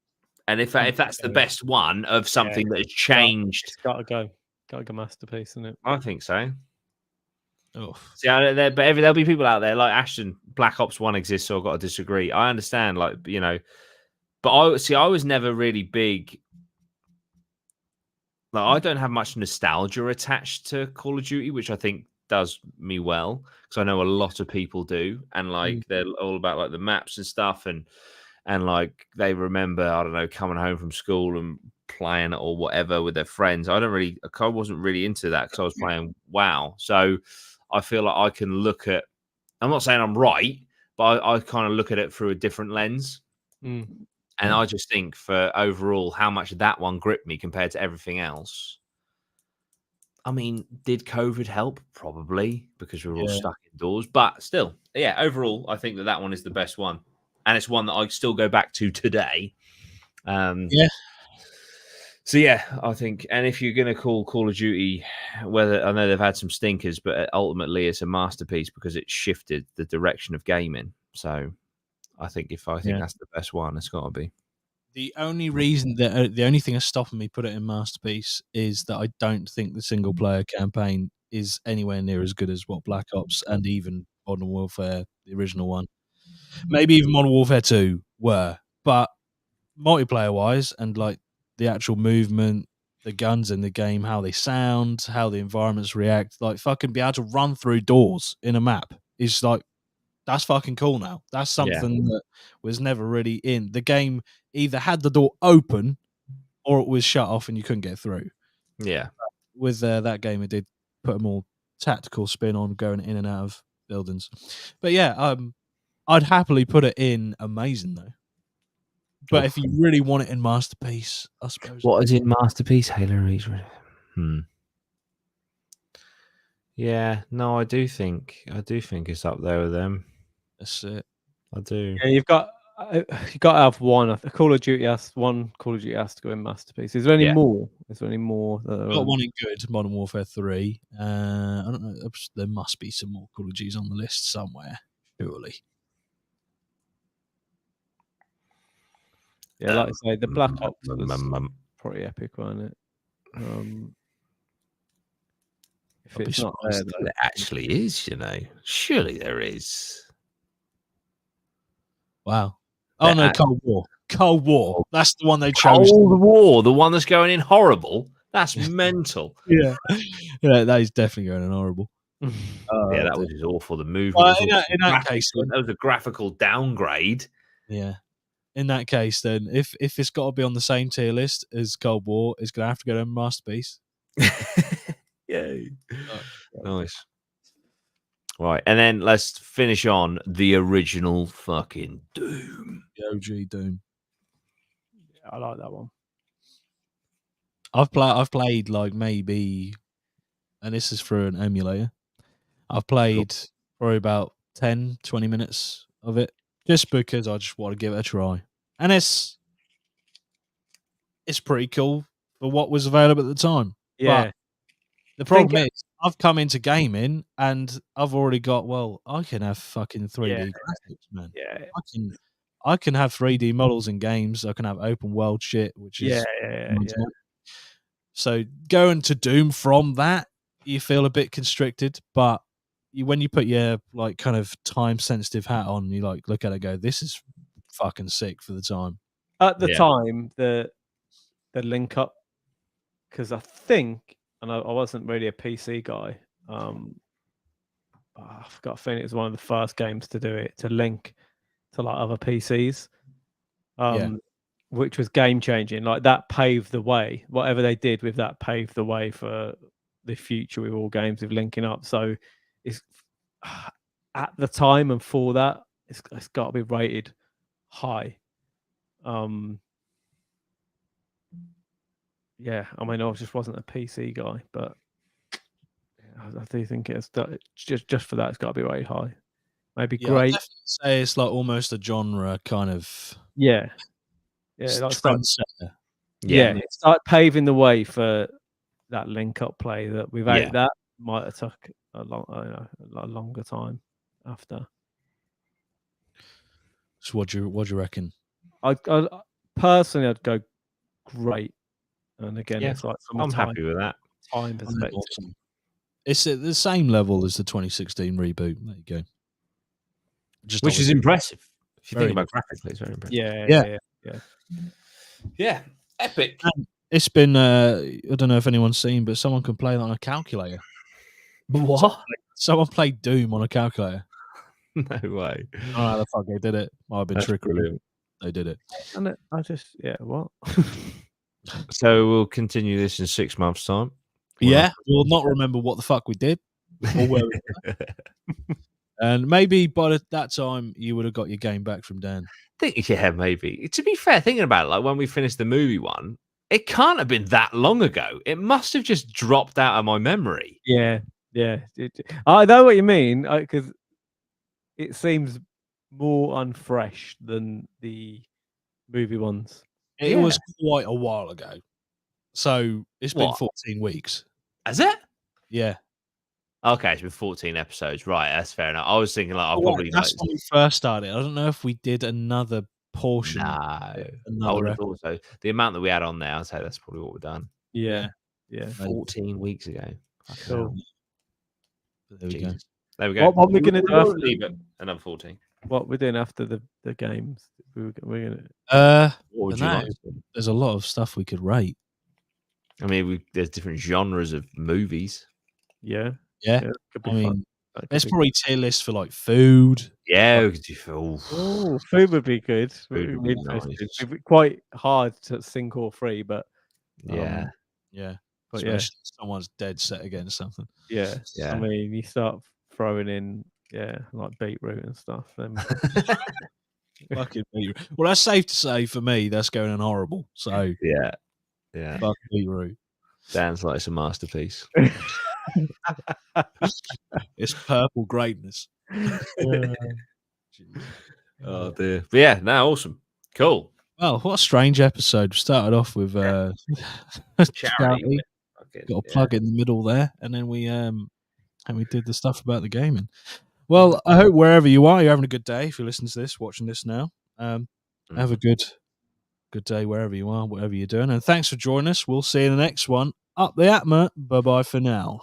And if that's the best one of something that has changed, it's got to go masterpiece, isn't it? I think so. Oh, see, but there'll be people out there like Ashton. Black Ops 1 exists, so I've got to disagree. I understand, but I was never really big. Like, I don't have much nostalgia attached to Call of Duty, which I think does me well, because I know a lot of people do, and they're all about like the maps and stuff, and like they remember, I don't know, coming home from school and playing it or whatever with their friends. I wasn't really into that because I was playing WoW. So I feel like I can look at, I'm not saying I'm right, but I kind of look at it through a different lens. And I just think for overall how much that one gripped me compared to everything else. I mean, did COVID help? Probably, because we were all stuck indoors. But still, yeah, overall, I think that one is the best one. And it's one that I still go back to today. So, yeah, I think, and if you're going to call Call of Duty, whether I know they've had some stinkers, but ultimately it's a masterpiece because it shifted the direction of gaming. So I think that's the best one, it's got to be. The only reason the only thing that's stopping me put it in masterpiece is that I don't think the single player campaign is anywhere near as good as what Black Ops and even Modern Warfare, the original one, maybe even Modern Warfare 2 were. But multiplayer wise, and like the actual movement, the guns in the game, how they sound, how the environments react, like fucking be able to run through doors in a map is like, that's fucking cool now. That's something that was never really in the game. Either had the door open or it was shut off and you couldn't get through. Yeah. With that game, it did put a more tactical spin on going in and out of buildings. But yeah, I'd happily put it in amazing though. But if you really want it in masterpiece, I suppose. What is in masterpiece? Halo Reach. Yeah, I do think it's up there with them. That's it. I do. Yeah, you've got You got to have one. Call of Duty has to go in masterpiece. Is there any Yeah. more? Is there any more? Got one in good, Modern Warfare 3. I don't know. There must be some more Call of Duties on the list somewhere, surely. Yeah, like I say, the Black Ops was pretty epic, wasn't it? If it's not there, though, There actually is, you know. Surely there is. Wow. Oh no, Cold War. Cold War. That's the one they chose. Cold War, the one that's going in horrible. That's mental. Yeah, that is definitely going in horrible. Yeah, that was awful. The movement. Well, in that case, that was a graphical downgrade. Yeah. In that case, then, if it's got to be on the same tier list as Cold War, it's going to have to go to masterpiece. Yay! Nice. Right, and then let's finish on the original fucking Doom. The OG Doom. Yeah, I like that one. I've played like maybe, and this is through an emulator. I've played probably about 10, 20 minutes of it just because I just want to give it a try. And it's pretty cool for what was available at the time. Yeah. But the problem is, I've come into gaming and I've already got, I can have fucking 3D graphics, man. Yeah. I can have 3D models in games. I can have open world shit, which is So going to Doom from that, you feel a bit constricted, but when you put your like kind of time sensitive hat on, you like look at it and go, this is fucking sick for the time. At the time, the link up, because I think, and I wasn't really a PC guy, I've got a feeling it was one of the first games to do it, to link to like other PCs, which was game changing. Like that paved the way. Whatever they did with that paved the way for the future with all games with linking up. So it's at the time and for that, it's got to be rated high. Yeah, I mean, I just wasn't a PC guy, but I do think it's just for that, it's got to be rated high. Maybe great. I'd say it's like almost a genre kind of like trendsetter. It started paving the way for that link up play that without that might have took a longer time after. So what do you reckon? I personally, I'd go great, and again, it's like I'm happy with that. Time perspective. Awesome. It's at the same level as the 2016 reboot. There you go. Which is impressive. If you think about graphically, it's very impressive. Yeah. Epic. And it's been, I don't know if anyone's seen, but someone can play that on a calculator. What? Someone played Doom on a calculator. No way. Oh, the fuck they did it. Might have been trickery. They did it. And I just, what? So we'll continue this in 6 months' time. We'll not remember what the fuck we did or where we were. And maybe by that time you would have got your game back from Dan. Maybe. To be fair, thinking about it, like when we finished the movie one, it can't have been that long ago. It must have just dropped out of my memory. Yeah. I know what you mean, because it seems more unfresh than the movie ones. It was quite a while ago. So it's been 14 weeks. Has it? Yeah. Okay, it's been 14 episodes. Right, that's fair enough. I was thinking that's when we first started. I don't know if we did another portion. No, I would have thought so. The amount that we had on there, I'd say that's probably what we've done. Yeah. 14 weeks ago. Cool. There we go. There we go. What we're gonna do after another 14? What we're doing after the games? We're gonna. What would you like? There's a lot of stuff we could rate. I mean, there's different genres of movies. Yeah. Could be fun. There's probably tier lists for like food. Yeah, we could do food. Oh, food would be good. Food would be nice. It'd be quite hard to sync all three, but but especially someone's dead set against something. Yeah. I mean, you start throwing in like beetroot and stuff. Then fucking beetroot. Well, that's safe to say for me. That's going in horrible. So yeah. Fuck beetroot. Sounds like it's a masterpiece. It's purple greatness. Oh dear. But yeah, no, awesome. Cool. Well, what a strange episode. We started off with charity. Got a plug in the middle there, and then we did the stuff about the gaming. Well, I hope wherever you are, you're having a good day. If you're listening to this, watching this now, have a good day wherever you are, whatever you're doing. And thanks for joining us. We'll see you in the next one. Up the APMA. Bye bye for now.